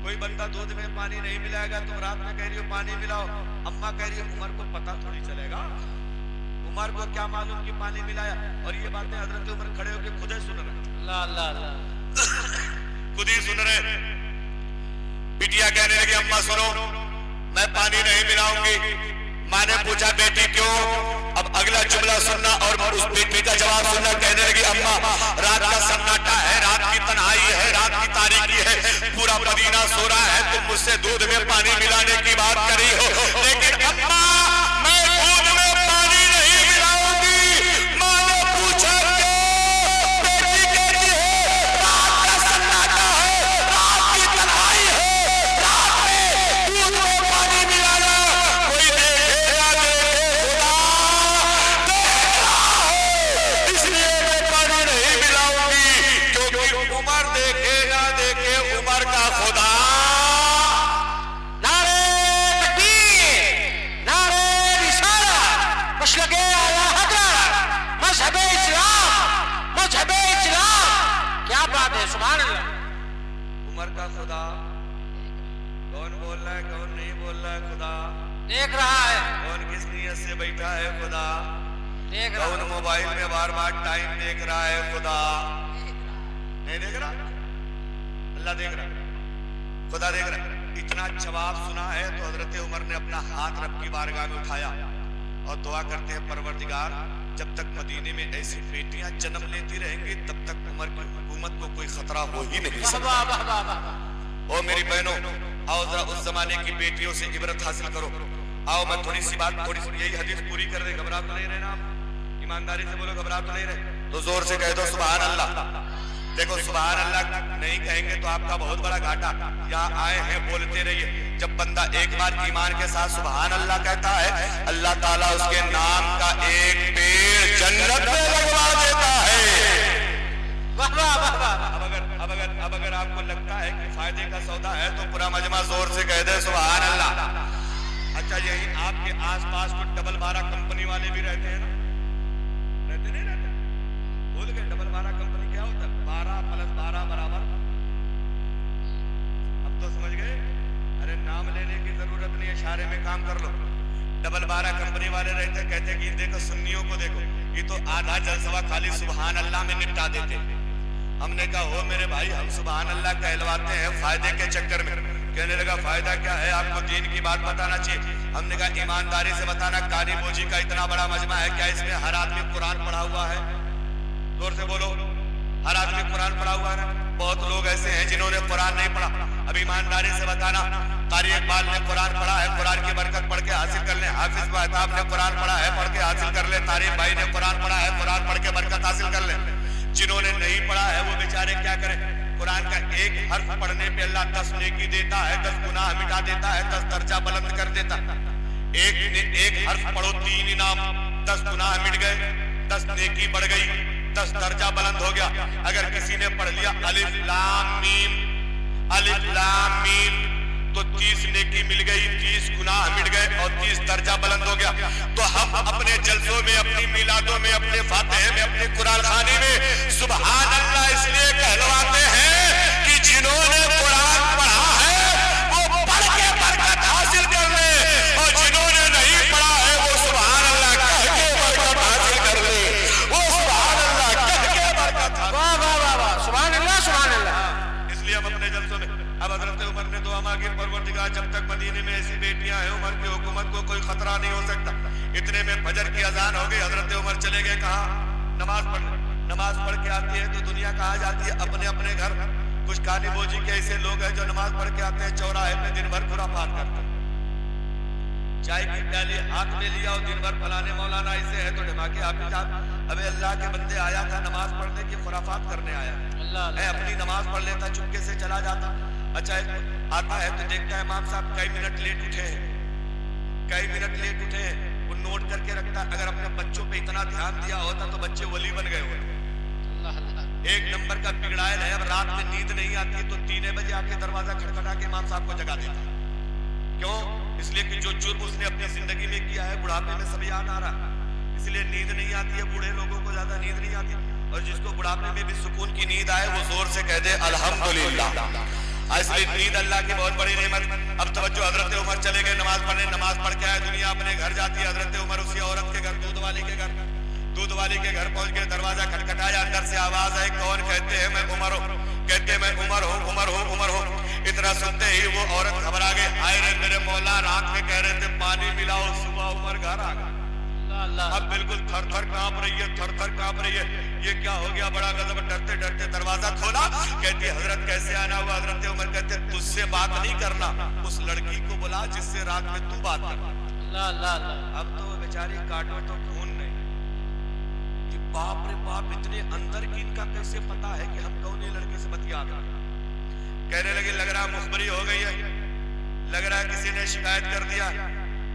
कोई बंदा दूध में पानी नहीं मिलाएगा, तुम रात में कह रही हो पानी मिलाओ। अम्मा कह रही है उमर को पता थोड़ी चलेगा, उमर को क्या मालूम कि पानी मिलाया। और ये बातें हजरत उमर खड़े होकर खुद ही सुन रहे, अल्लाह अल्लाह अल्लाह, खुद ही सुन रहे। बिटिया कहने लगी, अम्मा सुनो, मैं पानी नहीं मिलाऊंगी। माँ ने पूछा, बेटी क्यों? अब अगला जुमला सुनना और उस बेटी का जवाब सुनना। कहने लगी, अम्मा रात का सन्नाटा है, रात की तन्हाई है, रात की तारीकी है, पूरा मदीना सो रहा है, तुम मुझसे दूध में पानी मिलाने की बात कर रही हो, लेकिन अम्मा मैं दूध में पानी नहीं मिलाऊंगी। माँ ने पूछा क्यों? बेटी कहती है, रात का सन्नाटा है, रात की तन्हाई है, रात में दूध में पानी मिलाना कोई देखेगा देखे खुदा देख रहा है, इसलिए मैं पानी नहीं मिलाऊंगी, क्योंकि उमर देखे ना देखे उमर का खुदा। नारे तकबीर, नारे रिसालत, मशलके आला हज़रत, मज़हबे इस्लाम, मज़हबे इस्लाम। क्या बात है, सुभान अल्लाह। उमर का खुदा कौन बोल रहा है, कौन नहीं बोल रहा है? खुदा देख रहा है, कौन किस नियत से बैठा है? खुदा देख रहा कौन है। मोबाइल में बार बार टाइम देख रहा है? खुदा नहीं देख रहा, अल्लाह देख रहा, खुदा देख रहा। इतना जवाब सुना है तो हजरत उमर ने अपना हाथ रब की बारगाह में उठाया और दुआ करते हैं, परवरदिगार जब तक मदीने में ऐसी बेटियां जन्म लेती रहेंगी तब तक उमर की हुकूमत को कोई खतरा हो ही नहीं वाह सकता। वाह वाह वाह वाह। ओ मेरी बहनों, आओ जरा उस जमाने की बेटियों से इबरत हासिल करो। आओ मैं थोड़ी सी बात, थोड़ी सी यही हदीस पूरी कर दे। घबरा तो नहीं रहे ना, ईमानदारी से बोलो, घबरा तो नहीं रहे तो जोर से कह दो सुभान अल्लाह। देखो सुभान अल्लाह नहीं कहेंगे तो आपका बहुत बड़ा घाटा। यहाँ आए हैं बोलते रहिए। जब बंदा एक बार ईमान के साथ सुभान अल्लाह कहता है, अल्लाह ताला उसके नाम का एक पेड़ जन्नत में लगवा देता है। वाह वाह वाह वाह। अब अगर आपको लगता है कि फायदे का सौदा है तो पूरा मजमा जोर से कह दे सुभान अल्लाह। अच्छा, यही आपके आसपास कुछ डबल बारह कंपनी वाले भी रहते हैं ना? रहते नहीं रहते? भूल गए डबल बारह कंपनी क्या होता है? 12 + 12 बराबर। अब तो समझ गए? अरे नाम लेने की जरूरत नहीं, इशारे में काम कर लो। डबल बारह कंपनी वाले रहते, कहते कि देखो सुन्नियों को देखो, ये तो आधा जलसवा खाली सुभान अल्लाह में निपटा देते। हमने कहा हो मेरे भाई, हम सुभान अल्लाह कहलवाते हैं फायदे के चक्कर में। कहने लगा फायदा क्या है, आपको दीन की बात बताना चाहिए। हमने कहा ईमानदारी से बताना, कानी बोझी का इतना बड़ा मजमा है, क्या इसमें हर आदमी कुरान पढ़ा हुआ है? जोर से बोलो, हर आदमी कुरान पढ़ा हुआ है? बहुत लोग ऐसे हैं जिन्होंने कुरान नहीं पढ़ा। अब ईमानदारी से बताना, कारी इकबाल ने कुरान पढ़ा है, कुरान की बरकत पढ़ के हासिल कर ले। हाफिज मेहताब ने कुरान पढ़ा है, पढ़ के हासिल कर ले। तारिक भाई ने कुरान पढ़ा है, कुरान पढ़ के बरकत हासिल कर ले। जिन्होंने नहीं पढ़ा है वो बेचारे क्या करें? कुरान का एक हर्फ पढ़ने पे अल्लाह 10 नेकी देता है, 10 गुनाह मिटा देता है, 10 दर्जा बुलंद कर देता। एक हर्फ पढ़ो 3 इनाम, 10 गुनाह मिट गए, 10 नेकी बढ़ गई, 10 दर्जा बुलंद हो गया। अगर किसी ने पढ़ लिया अलिफ लाम मीम, अलिफ लाम मीम, तो 30 नेकी मिल गई, 30 गुनाह मिट गए और 30 दर्जा बुलंद हो गया। तो हम अपने जलसों में, अपनी मिलादों में, अपने फातिहे में, अपने कुरान खानी में सुभान अल्लाह इसलिए कहलवाते हैं कि जिन्होंने कुरान पढ़ा है वो पढ़ के बरकत हासिल कर ले, और जिन्होंने नहीं पढ़ा है वो सुभान अल्लाह कह के बरकत हासिल कर ले। वो सुभान अल्लाह कह के बरकत, वाह वाह वाह वाह, सुभान अल्लाह सुभान अल्लाह। इसलिए हम अपने जलसों में, अब हजरत उमर ने दुआ मांगी, परवरदिगार जब तक मदीने में ऐसी बेटियां हैं उमर की हुकूमत को कोई खतरा नहीं हो सकता। इतने में फजर की अजान हो गई, हजरत उमर चले गए कहाँ? नमाज पढ़ने। नमाज पढ़ के आती है तो दुनिया कहाँ जाती है? अपने अपने घर। कुछ काली बोझी के ऐसे लोग हैं जो नमाज पढ़ के आते हैं चौराहे पे, दिन भर खुराफात करते हैं। चाय की प्याली हाथ में लिया और दिन भर फलाने मौलाना ऐसे है तो ढमाके हाफिज साहब। अबे अल्लाह के बंदे, आया था नमाज पढ़ने की, खुराफात करने आया है, अपनी नमाज पढ़ लेता, चुपके से चला जाता। अच्छा आता है तो देखता है इमाम साहब कई मिनट लेट उठे हैं, कई मिनट लेट उठे हैं, वो नोट करके रखता। अगर अपने बच्चों पे इतना ध्यान दिया होता तो बच्चे वली बन गए होते। एक नंबर का बिगड़ायल है, अब रात में नींद नहीं आती तो 3 बजे आके दरवाजा खटखटा के इमाम साहब को जगा देता। क्यों? इसलिए कि जो जुर्म उसने अपनी जिंदगी में किया है बुढ़ापे में सब याद आ रहा है, इसलिए नींद नहीं आती है। बूढ़े लोगों को ज्यादा नींद नहीं आती, और जिसको बुढ़ापे में भी सुकून की नींद आए वो जोर से कह दे अल्हम्दुलिल्लाह। इसलिए नींद अल्लाह की बहुत बड़ी नेमत। अब तवज्जो, हजरत उमर चले गए नमाज पढ़ने। नमाज पढ़ के आए, दुनिया अपने घर जाती है। हजरत उमर उसी औरत के घर, दूध वाली के घर, दूध वाली के घर पहुंच गए। दरवाजा खटखटाया, अंदर से आवाज आई, कौन? कहते हैं मैं उमर हूँ। कहते मैं उमर हूँ, उमर हूँ, उमर हूँ। इतना सुनते ही वो औरत घबरा गई, हाय रे मेरे मौला, रात में कह रहे थे पानी मिलाओ, सुबह उमर घर आ गया। अब बिल्कुल थर थर कांप रही है, थर थर कांप रही है। ये क्या हो गया? बड़ा गजब। डरते डरते दरवाजा खोला, कहती हजरत कैसे आना हुआ? हजरत उमर कहते तुझसे बात नहीं करना, उस लड़की को बुला जिससे रात में तू बात कर। अब तो बेचारी काटो तो खून नहीं कि बाप रे बाप, इतने अंदर की इनका कैसे पता है कि हम कौन ये लड़के से बतिया रहे हैं? कहने लगे लग रहा मुखबरी हो गई है, लग रहा है किसी ने शिकायत कर दिया।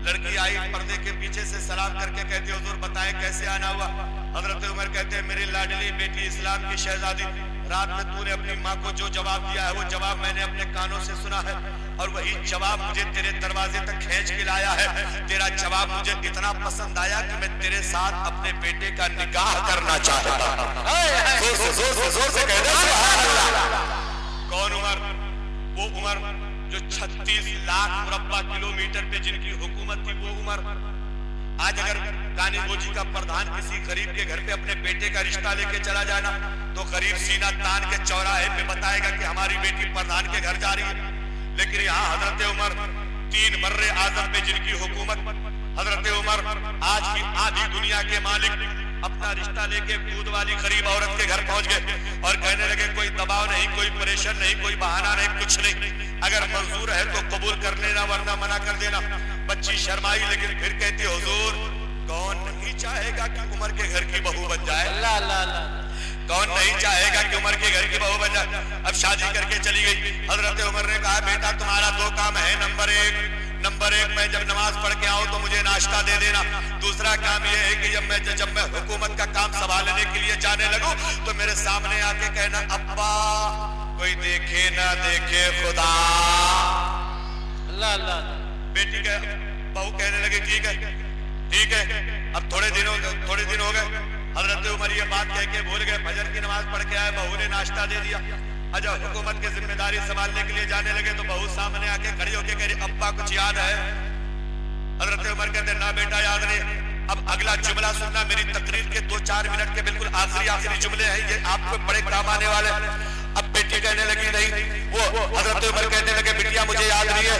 लड़की आई, पर्दे के पीछे से सलाम करके कहती हुजूर बताएं कैसे आना हुआ? हजरत उमर कहते हैं मेरी लाडली बेटी, इस्लाम की शहजादी, रात में तूने अपनी माँ को जो जवाब दिया है वो जवाब मैंने अपने कानों से सुना है, और वही जवाब मुझे तेरे दरवाजे तक खींच के लाया है। तेरा जवाब मुझे इतना पसंद आया कि मैं तेरे साथ अपने बेटे का निकाह करना चाहता हूं। जोर से कह दे सुभान अल्लाह। कौन उमर? वो उमर जो 36 लाख मुरब्बा किलोमीटर पे जिनकी हुकूमत थी, वो उमर। आज अगर कानी बोझी का प्रधान किसी गरीब के घर पे अपने बेटे का रिश्ता लेके चला जाना तो गरीब सीना तान के चौराहे पे बताएगा कि हमारी बेटी प्रधान के घर जा रही है। लेकिन यहाँ हजरत उमर 3 बर्रे आजम पे जिनकी हुकूमत, हजरत उमर आज की आधी दुनिया के मालिक, अपना रिश्ता लेके दूध वाली गरीब औरत के घर पहुंच गए और कहने लगे कोई दबाव नहीं, कोई प्रेशर नहीं, कोई बहाना नहीं, कुछ नहीं, अगर मंजूर है तो कबूल कर लेना वरना मना कर देना। बच्ची शर्माई लेकिन फिर कहती हुजूर कौन नहीं चाहेगा कि उमर के घर की बहू बन जाए? अल्लाह अल्लाह अल्लाह। कौन नहीं चाहेगा कि उमर के घर की बहू बन जाए? अब शादी करके चली गई। हजरत उमर ने कहा बेटा तुम्हारा 2 काम है, नंबर एक मैं जब नमाज पढ़ के आऊं तो मुझे नाश्ता दे देना। दूसरा काम यह है कि जब मैं हुकूमत का काम संभालने के लिए जाने लगूं तो मेरे सामने आके कहना अब्बा कोई देखे ना देखे खुदा। अल्लाह अल्लाह। बेटी के बहू कहने लगे ठीक है ठीक है। अब थोड़े दिन हो गए, हजरत उमर ये बात कह के भूल गए, फजर की नमाज पढ़ के आए, बहू ने नाश्ता दे दिया। जब हुकूमत की जिम्मेदारी संभालने के लिए जाने लगे तो बहू सामने आके खड़ी होके कह रही अब्बा कुछ याद है? हजरत उमर कहते ना बेटा याद नहीं। अब अगला जुमला सुनना, मेरी तकरीर के 2-4 मिनट के बिल्कुल आखिरी जुमले हैं, ये आपको बड़े काम आने वाले। अब बेटी कहने लगी नहीं, वो हजरत उमर कहने लगे बिटिया मुझे याद नहीं है।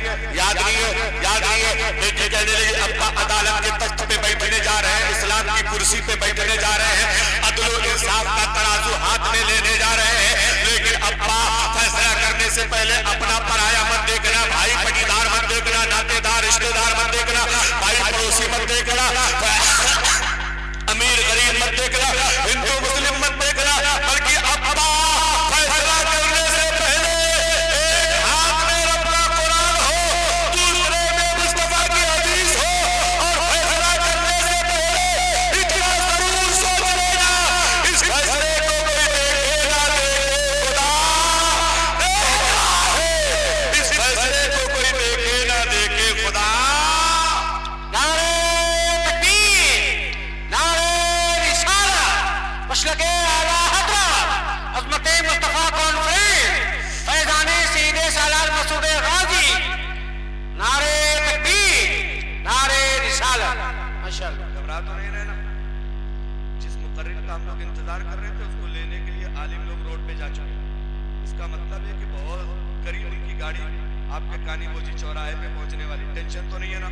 बेटी कहने लगी अब्बा अदालत के तख्त पे बैठने जा रहे हैं, इस्लाम की कुर्सी पे बैठने जा रहे हैं, अदल और इंसाफ का तराजू हाथ में लेने जा रहे हैं, लेकिन अब्बा फैसला करने से पहले अपना पराया मत देखना, भाई पटीदार मत देखना, नातेदार रिश्तेदार मत देखना, भाई पड़ोसी मत देखना, अमीर गरीब मत देखना, हिंदू मुस्लिम मत देखना, बल्कि अब्बा फैसला करने से पहले एक हाथ में अपना कुरान हो, दूसरे में मुस्तफा की हदीस हो, और फैसला करने से पहले इतना जरूर सोच लेना इस फैसले को कोई देखे ना देखे खुदा देखा है इसका मतलब है कि बहुत करीब उनकी गाड़ी आपके कानी बोझी चौराहे पे पहुंचने वाली। टेंशन तो नहीं है ना?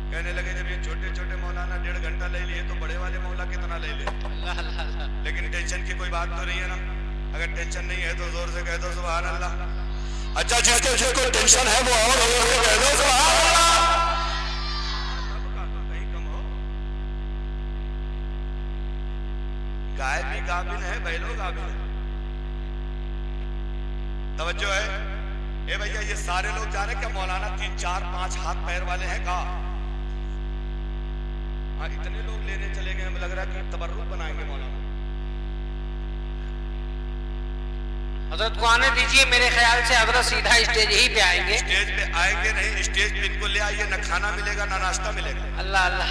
कहने लगे जब ये छोटे छोटे मौलाना 1.5 घंटा ले लिए तो बड़े वाले मौला कितना ले ले। अल्लाह अल्लाह अल्लाह। लेकिन टेंशन की कोई बात तो नहीं है ना? अगर टेंशन नहीं है तो जोर से कह दो सुभान अल्लाह। अच्छा, जिसको जिसको टेंशन है वो और जोर से कह दो सुभान अल्लाह। कहीं कम हो। गाय भी गाभिन है, बैलो गाभिन है। तवज्जो है। ए भैया, ये सारे लोग जा रहे हैं क्या? मौलाना 3 4 5 हाथ पैर वाले हैं का? हाँ, इतने लोग लेने चले गए, हमें लग रहा है कि तबर्रुक बनाएंगे मौलाना। हजरत को आने दीजिए, मेरे ख्याल से हजरत सीधा स्टेज ही पे आएंगे। स्टेज पे आएंगे नहीं, स्टेज पे इनको ले आइए, न खाना मिलेगा ना नाश्ता मिलेगा। अल्लाह अल्लाह।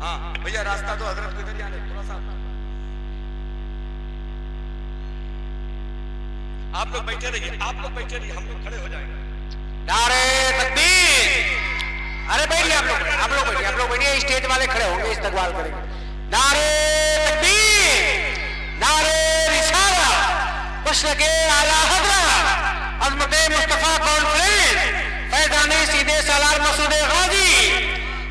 हाँ भैया, रास्ता तो हजरत को इधर ही आने, थोड़ा सा आप लोग बैठे रहिए, आप लोग बैठे रहिए, हम लोग खड़े हो जाएंगे। नारे तकबीर। अरे बैठिए आप लोग बैठिए, आप लोग बैठिए, स्टेज वाले खड़े होंगे, इस्तकबाल करेंगे। नारे तकबीर, नारे रिसालत, मसलके आला हज़रत अज़मत मुस्तफ़ा कॉन्फ्रेंस, फैज़ाने सीधे सालार मसूद गाजी,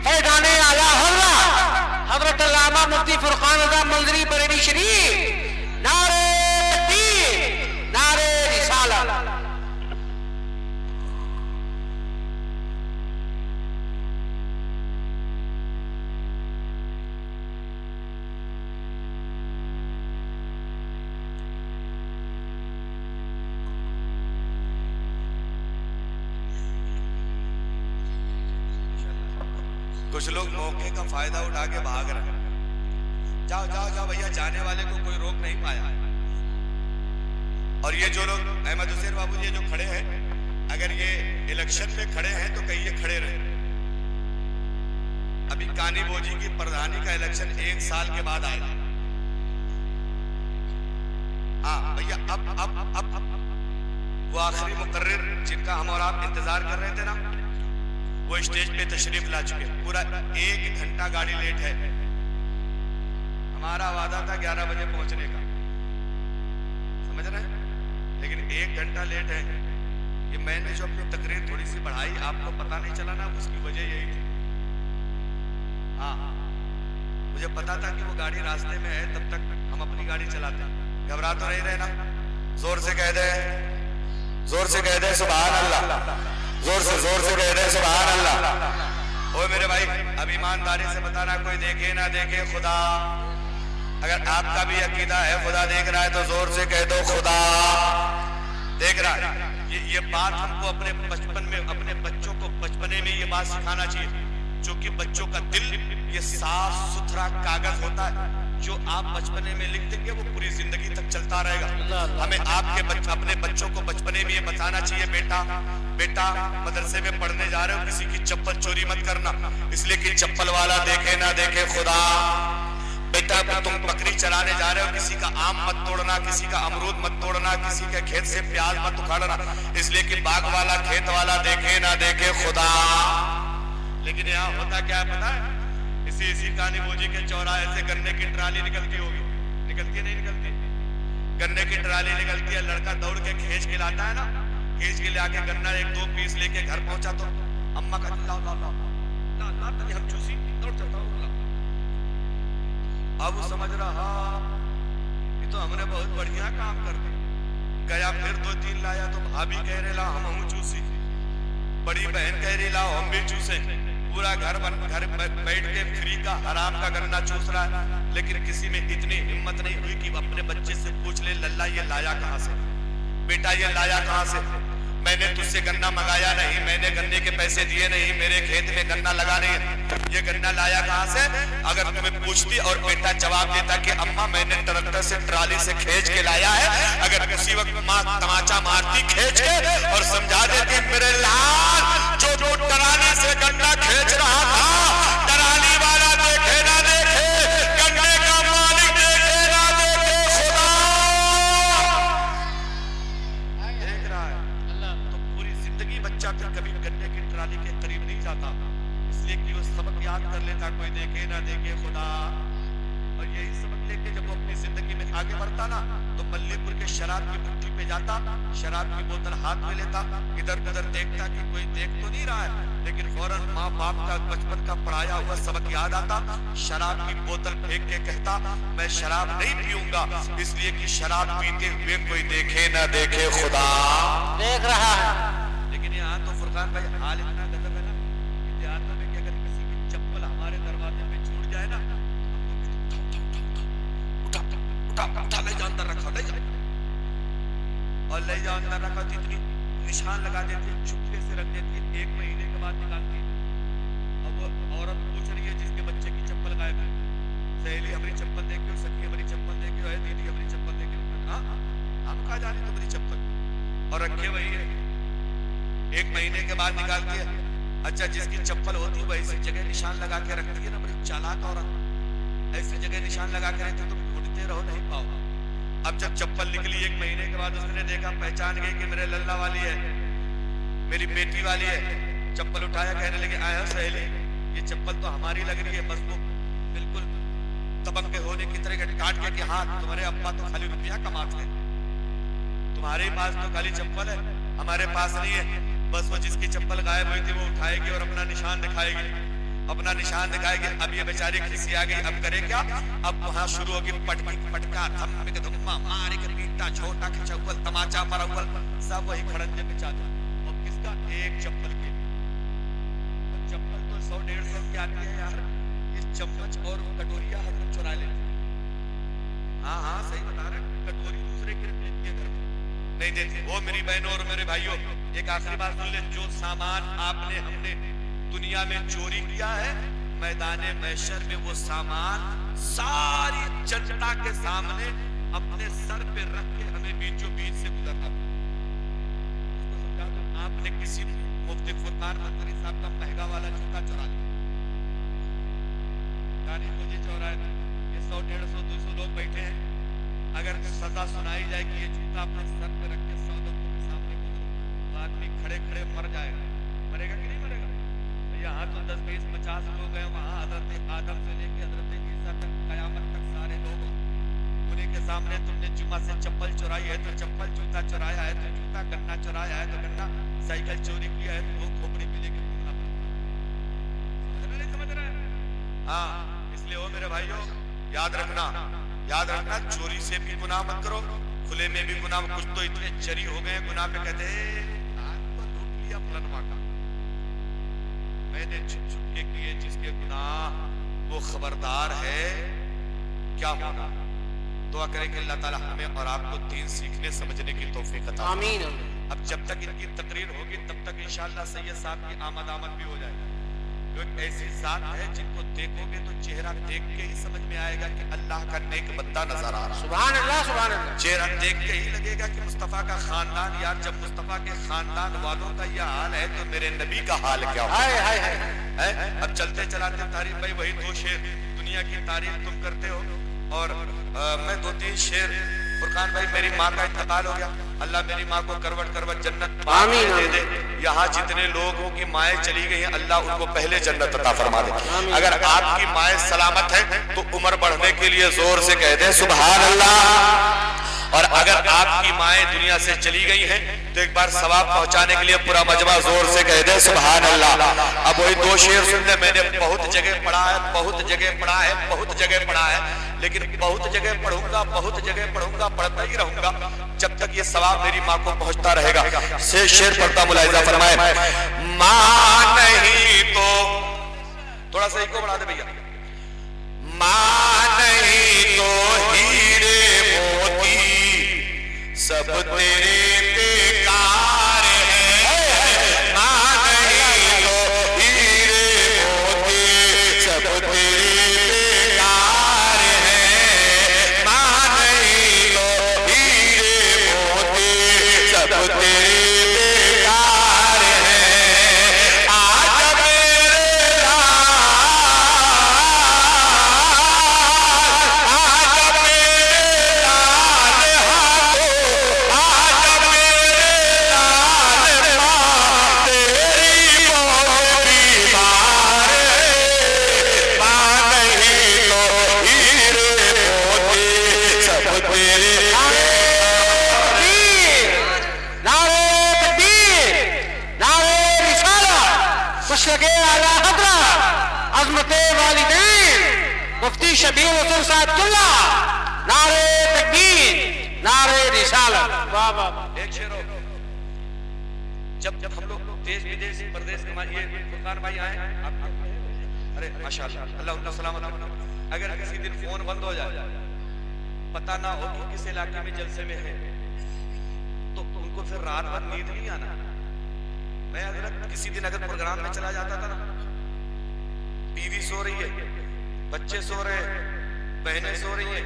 फैज़ाने आला हज़रत हज़रत अल्लामा मुफ्ती फुरकान रज़ा मंजरी बरेली शरीफ। नारे तकबीर, नारे रिसालत। कुछ लोग मौके का फायदा उठा के भाग रहे हैं। जाओ जाओ जाओ भैया, जाने वाले को कोई रोक नहीं पाया। और ये जो लोग अहमद हुसैन बाबू जी जो खड़े हैं, अगर ये इलेक्शन में खड़े हैं तो कहीं ये खड़े रहे। अभी कानी बोजी की प्रधानी का इलेक्शन 1 साल के बाद आएगा। हाँ भैया, अब वो आखिरी मुकर्रिर जिनका हम और आप इंतजार कर रहे थे ना, वो स्टेज पे तशरीफ ला चुके। पूरा 1 घंटा गाड़ी लेट है। हमारा वादा था 11 बजे पहुंचने का, समझ रहे हैं, लेकिन 1 घंटा लेट है। ये मैंने जो अपनी तकरीर थोड़ी सी बढ़ाई, आपको पता नहीं चला ना, उसकी वजह यही थी। हाँ, मुझे पता था कि वो गाड़ी रास्ते में है, तब तक हम अपनी गाड़ी चलाते। घबरा तो नहीं रहे ना? जोर से कह दे, जोर से कह दे सुभान अल्लाह, जोर से कह दे सुभान अल्लाह। ओ मेरे भाई, अब ईमानदारी से बताना, कोई देखे ना देखे खुदा। अगर आपका भी अकीदा है खुदा देख रहा है तो जोर से कह दो खुदा देख रहा है। ये बात हमको अपने बचपन में, अपने बच्चों को बचपने में ये बात सिखाना चाहिए, क्योंकि बच्चों का दिल ये साफ सुथरा कागज होता है। जो आप बचपने में लिख देंगे वो पूरी जिंदगी तक चलता रहेगा। हमें आपके अपने बच्चों को बचपने में ये बताना चाहिए, बेटा मदरसे में पढ़ने जा रहे हो, किसी की चप्पल चोरी मत करना, इसलिए कि चप्पल वाला देखे ना देखे खुदा। बेटा तुम बकरी चराने जा रहे हो, किसी का आम मत तोड़ना, किसी का अमरूद मत तोड़ना, किसी के खेत से प्याज मत उखाड़ना, इसलिए कि बाग वाला खेत वाला देखे ना देखे खुदा। लेकिन यहाँ होता क्या है पता है? इसी कानी बोजी के चौराहे से गन्ने की ट्राली निकलती होगी, निकलती है नहीं निकलती? गन्ने की ट्राली निकलती है, लड़का दौड़ के खींच के लाता है ना, खींच के लाके गन्ना 1-2 पीस लेके घर पहुंचा तो अम्मा का लाओ लाओ लाओ ला तनी हम चूसी, दौड़ जाता हूँ। अब वो समझ रहा ये तो हमने बहुत बढ़िया काम कर दिया। गया फिर 2-3 लाया तो भाभी कह रहे ला हम चूसी, बड़ी बहन कह रही लाओ हम भी चूसे। पूरा घर बैठ के फ्री का हराम का गन्ना चूस रहा है, लेकिन किसी में इतनी हिम्मत नहीं हुई कि अपने बच्चे से पूछ ले, लल्ला ये लाया कहाँ से, बेटा ये लाया कहाँ से? मैंने तुझसे गन्ना मंगाया नहीं, मैंने गन्ने के पैसे दिए नहीं, मेरे खेत में गन्ना लगा नहीं है, ये गन्ना लाया कहाँ से? अगर तुम्हें पूछती और बेटा जवाब देता कि अम्मा मैंने ट्रैक्टर से ट्राली से खींच के लाया है, अगर उसी वक्त माँ तमाचा मारती खींच के और समझा देती मेरे लाल जो ट्राली से गन्ना खींच रहा था, ट्राली वाला देखे ना देखे, गन्ने का मालिक देखे ना देखे, खुदा देख रहा है। तो पूरी जिंदगी बच्चा कभी गन्ने की ट्राली के करीब नहीं जाता, इसलिए कि वो सबक याद कर लेता, कोई देखे ना देखे खुदा। और यही सबक लेके जब वो अपनी जिंदगी में आगे बढ़ता ना, तो तो मल्लीपुर के शराब की भट्टी पे जाता, शराब की बोतल हाथ में लेता, इधर उधर देखता कि कोई देख तो नहीं रहा है, लेकिन फौरन माँ बाप का बचपन का पढ़ाया हुआ सबक याद आता, शराब की बोतल फेंक के कहता मैं शराब नहीं पीऊंगा, इसलिए कि शराब पीते हुए कोई देखे ना देखे खुदा देख रहा है। लेकिन यहाँ तो फुरकान भाई हाल इतना गजब है ना कि देहातों में कि अगर किसी की चप्पल हमारे दरवाजे पे छूट जाए ना, उठा ले जा अंदर रखा, ले जा और ले जा अंदर रखा, तो इतनी निशान लगा देती है, चुपके से रख देती है, 1 महीने के बाद निकालती है। अब वो औरत पूछ रही है जिसके बच्चे की चप्पल गायब है, सहेली हमारी चप्पल दे के, सखी हमारी चप्पल दे के, दीदी हमारी चप्पल दे के, हाँ हम कहा जाने तुम्हारी चप्पल, और रखे वही है, 1 महीने के बाद निकालती है। अच्छा जिसकी चप्पल होती है वैसी जगह निशान लगा के रखती है ना, बड़ी चालाक औरत, ऐसी जगह निशान लगा के रखती, तुम ढूंढते रहो नहीं पाओ। अब जब चप्पल निकली 1 महीने के बाद उसने देखा, पहचान गई कि मेरे लल्ला वाली है, मेरी बेटी वाली है, चप्पल उठाया, कहने लगे आया सहेली ये चप्पल तो हमारी लग रही है, बस वो बिल्कुल दबंग होने की तरह काट के कि हाँ तुम्हारे अब्बा तो खाली रुपया कमाते हैं, तुम्हारे पास तो खाली चप्पल है, हमारे पास नहीं है। बस वो जिसकी चप्पल गायब हुई थी वो उठाएगी और अपना निशान दिखाएगी, अपना निशान दिखाएगी। अब ये बेचारी खिसी आ गई, अब करे क्या, अब वहां शुरू होगी पटकी पटका, धम्मिक धुम्मा, मार के पीटा, छोटा खिचौल, तमाचा मरौल, सब वही खड़ंजे पे चालू। और किसका, एक चप्पल के, और चप्पल तो 100-150 की आती है यार, ये चम्मच और कटोरिया हजरत चुरा लेते। हाँ सही बता रहे, कटोरी दूसरे के देती है घर में, नहीं देती। वो मेरी बहनों और मेरे भाइयों, एक आखिरी बात सुन ले, जो सामान आपने हमने दुनिया में चोरी किया है, मैदाने महशर में वो सामान सारी जनता के सामने अपने सर पे रख के हमें बीचों बीच से गुजरना। इसको समझा दो, आपने किसी मुफ्ती फुरकान मंत्री साहब का महंगा वाला जूता चुरा लिया, मुझे चौराहे ये 100-150-200 लोग बैठे हैं, अगर सजा सुनाई जाए कि ये जूता अपने सर पे रख के 100 लोगों के सामने गुजरो, तो आदमी खड़े खड़े मर जाएगा, मरेगा कि नहीं मरेगा? यहाँ तो 10, 20, 50 लोग हैं, वहाँ हजरत आदम से लेके हजरत ईसा तक, कयामत तक सारे लोग, उन्हीं के सामने तुमने जुम्मा से चप्पल चुराई है तो चप्पल, जूता चुराया है तो जूता, गन्ना चुराया है तो गन्ना, साइकिल चोरी किया है तो वो खोपड़ी में लेके घूमना पड़ता। नहीं समझ रहे हैं? हाँ, इसलिए वो मेरे भाइयों याद रखना, चोरी से भी गुनाह मत करो, खुले में भी गुनाह। कुछ तो इतने चरी हो गए गुनाह पे, कहते आज तो लूट लिया फलनवा का, मैंने छुप छुप के किए जिसके गुनाह, वो खबरदार है क्या होना। दुआ करें कि अल्लाह ताला हमें और आपको दीन सीखने समझने की तौफीक अता फरमाए। आमीन। अब जब तक इनकी तकरीर होगी तब तक इंशाअल्लाह सैयद साहब की आमद भी हो जाएगी। जो एक ऐसी जात है जिनको देखोगे तो चेहरा देख के ही समझ में आएगा कि अल्लाह का नेक बंदा नजर आ रहा है। सुभान अल्लाह, सुभान अल्लाह। चेहरा देख के ही लगेगा कि मुस्तफा का खानदान, यार जब मुस्तफा के खानदान वालों का यह हाल है तो मेरे नबी का हाल क्या होगा? हाय हाय हाय। अब चलते चलाते तारीफ भाई वही 2 शेर दुनिया की तारीफ तुम करते हो, और मैं 2-3 शेर। फुरकान भाई मेरी माँ का इंतकाल हो गया, अल्लाह मेरी माँ को करवट करवट जन्नत आमीन दे दे। यहाँ जितने लोगों की माएँ चली गई हैं अल्लाह उनको पहले जन्नत अता फरमा दे। अगर आपकी माएँ सलामत है तो उम्र बढ़ने के लिए जोर से कह दे सुभान अल्लाह। और अगर आपकी माएँ दुनिया से चली गई हैं तो एक बार सवाब पहुंचाने के लिए पूरा मजमा जोर से कह दे सुभान अल्लाह। अब वही 2 शेर सुनने, मैंने बहुत जगह पढ़ा है, बहुत जगह पढ़ा है, बहुत जगह पढ़ा है, लेकिन बहुत जगह पढ़ूंगा, बहुत जगह पढ़ूंगा, पढ़ता ही रहूंगा जब तक ये सवाब मेरी माँ को पहुंचता रहेगा। से शेर पढ़ता मुलाहिजा फरमाए, माँ नहीं तो, थोड़ा सा इको बढ़ा दे भैया, माँ नहीं तो हीरे मोती सब तेरे बेकार है, माँ नहीं तो हीरे मोती सब तेरे बेकार है, माँ नहीं तो हीरे मोती सब तेरे बेकार है। आज मेरे तेरे मुफ्ती शबीर हुसैन सादुल्ला, नारे तकबीर, नारे रिसालत। वाह वाह वाह। एक शेर और। जब हम लोग देश विदेश प्रदेश ये फुरकान भाई आए आप, अरे माशाल्लाह, अल्लाह उनको सलामत रखे। अगर किसी दिन फोन बंद हो जाए, पता ना हो कि किस इलाके में जलसे में है, तो उनको फिर रात भर नींद नहीं आना। मैं अगर किसी दिन अगर प्रोग्राम में चला जाता था ना, बीवी सो रही है, बच्चे सो रहे हैं, बहनें सो रही हैं,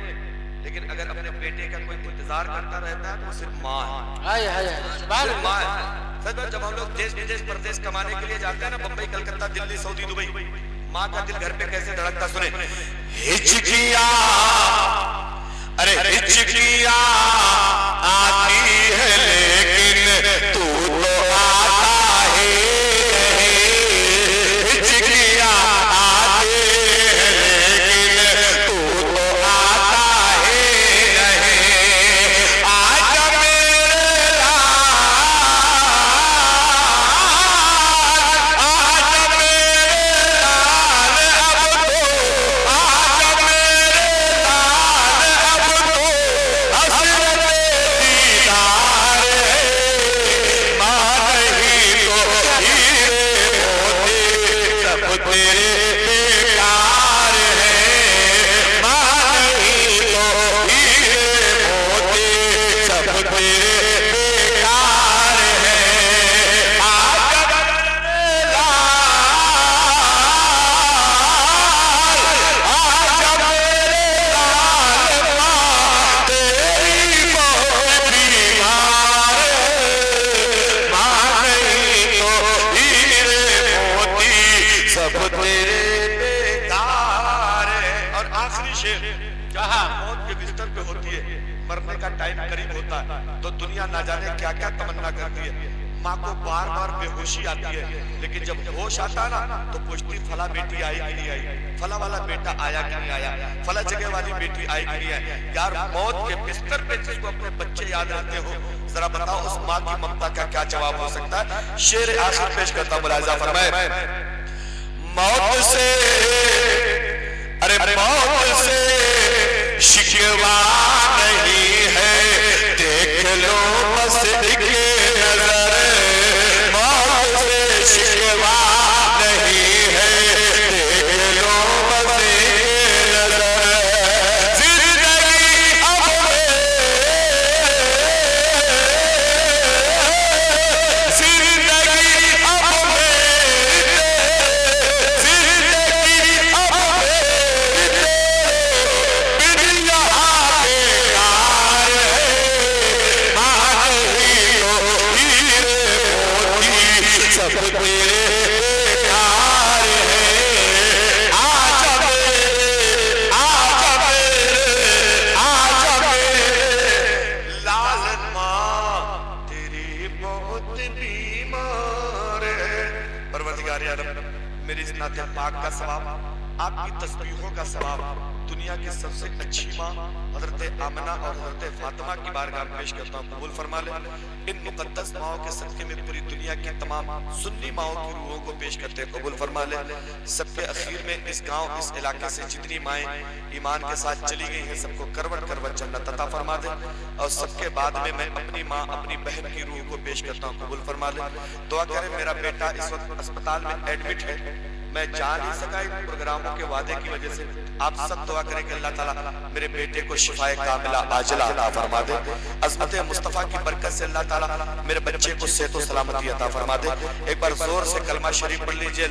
लेकिन अगर अपने बेटे का कोई इंतजार करता रहता है तो सिर्फ माँ है। हाय हाय सुभान सिर्फ अल्लाह। माँ है। सच में जब हम लोग देश विदेश प्रदेश कमाने के लिए जाते हैं ना, बम्बई, कलकत्ता, दिल्ली, सऊदी, दुबई, माँ का दिल घर पे कैसे धड़कता सुने। हिचकिया, अरे हिचकिया आती है लेकिन तू तो आता है, हिचकिया आती है लेकिन तू तो आता है नहीं। आजा मेरे लाल, आजा मेरे लाल, अब तो आजा मेरे लाल, अब तो हसरत दीदार है। माँ नहीं तो हीरे मोती सब तेरे बेकार है। माँ नहीं तो हीरे मोती सब तेरे बेकार है। आजा मेरे लाल, आजा मेरे लाल, माँ तेरी बहुत बीमार है। माँ नहीं तो हीरे मोती सब तेरे बेकार है। और आखिरी शेर, जहाँ मौत के बिस्तर पे होती है, मरने का टाइम करीब होता है, तो दुनिया ना जाने क्या क्या तमन्ना करती है। माँ को बार बार बेहोशी आती है, लेकिन जब होश आता है ना तो पूछती फला बेटी आई कि नहीं आई, फला वाला बेटा आया कि नहीं आया, फला जगह वाली बेटी आई कि नहीं आई। यार मौत के बिस्तर पे जिसको अपने बच्चे याद रहते हो, जरा बताओ उस माँ की ममता का क्या जवाब हो सकता है। शेर आखिर पेश करता मुलाहिजा फरमाए। मौत से, अरे मौत से शिकवा नहीं है, देख लो बस एक नजर। मौत से शिकवा नहीं है, देख लो बस एक नजर। जिंदगी अब जिंदगी अब जिंदगी अब बिना बेकार है। माँ नहीं तो हीरे मोती सब तेरे बेकार है। आजा मेरे, आजा मेरे, आजा मेरे लाल, माँ तेरी बहुत बीमार है। परवरदिगार या रब, मेरी इस नाते पाक का सवाब, आपकी तस्बीहों का सवाब दुनिया की सबसे अच्छी माँ हजरत आमना और हजरत फातिमा की बारगाह में पेश करता हूँ, कबूल फरमा ले। इन मुकद्दस माओं के सदके में पूरी दुनिया की तमाम सुन्नी माओं की रूहों को पेश करते हैं, कबूल फरमा ले। सबके अखीर में इस गांव, इस इलाके से जितनी माएँ ईमान के साथ चली गई हैं, सबको करवट करवट जन्नत अता फरमा दे। और सबके बाद में मैं अपनी माँ, अपनी बहन की रूह को पेश करता हूँ, कबूल फरमा ले। दुआ करें, मेरा बेटा इस वक्त अस्पताल में एडमिट है, मैं जा नहीं सका इन प्रोग्रामों के वादे की वजह से। आप सब दुआ करें कि अल्लाह ताला मेरे बेटे को शिफाए कामिला आजिला अता फरमा दे। अज़मत मुस्तफ़ा की बरकत से अल्लाह ताला मेरे बच्चे को सेहत और सलामती अता फरमा दे। एक बार जोर से कलमा शरीफ पढ़ लीजिए।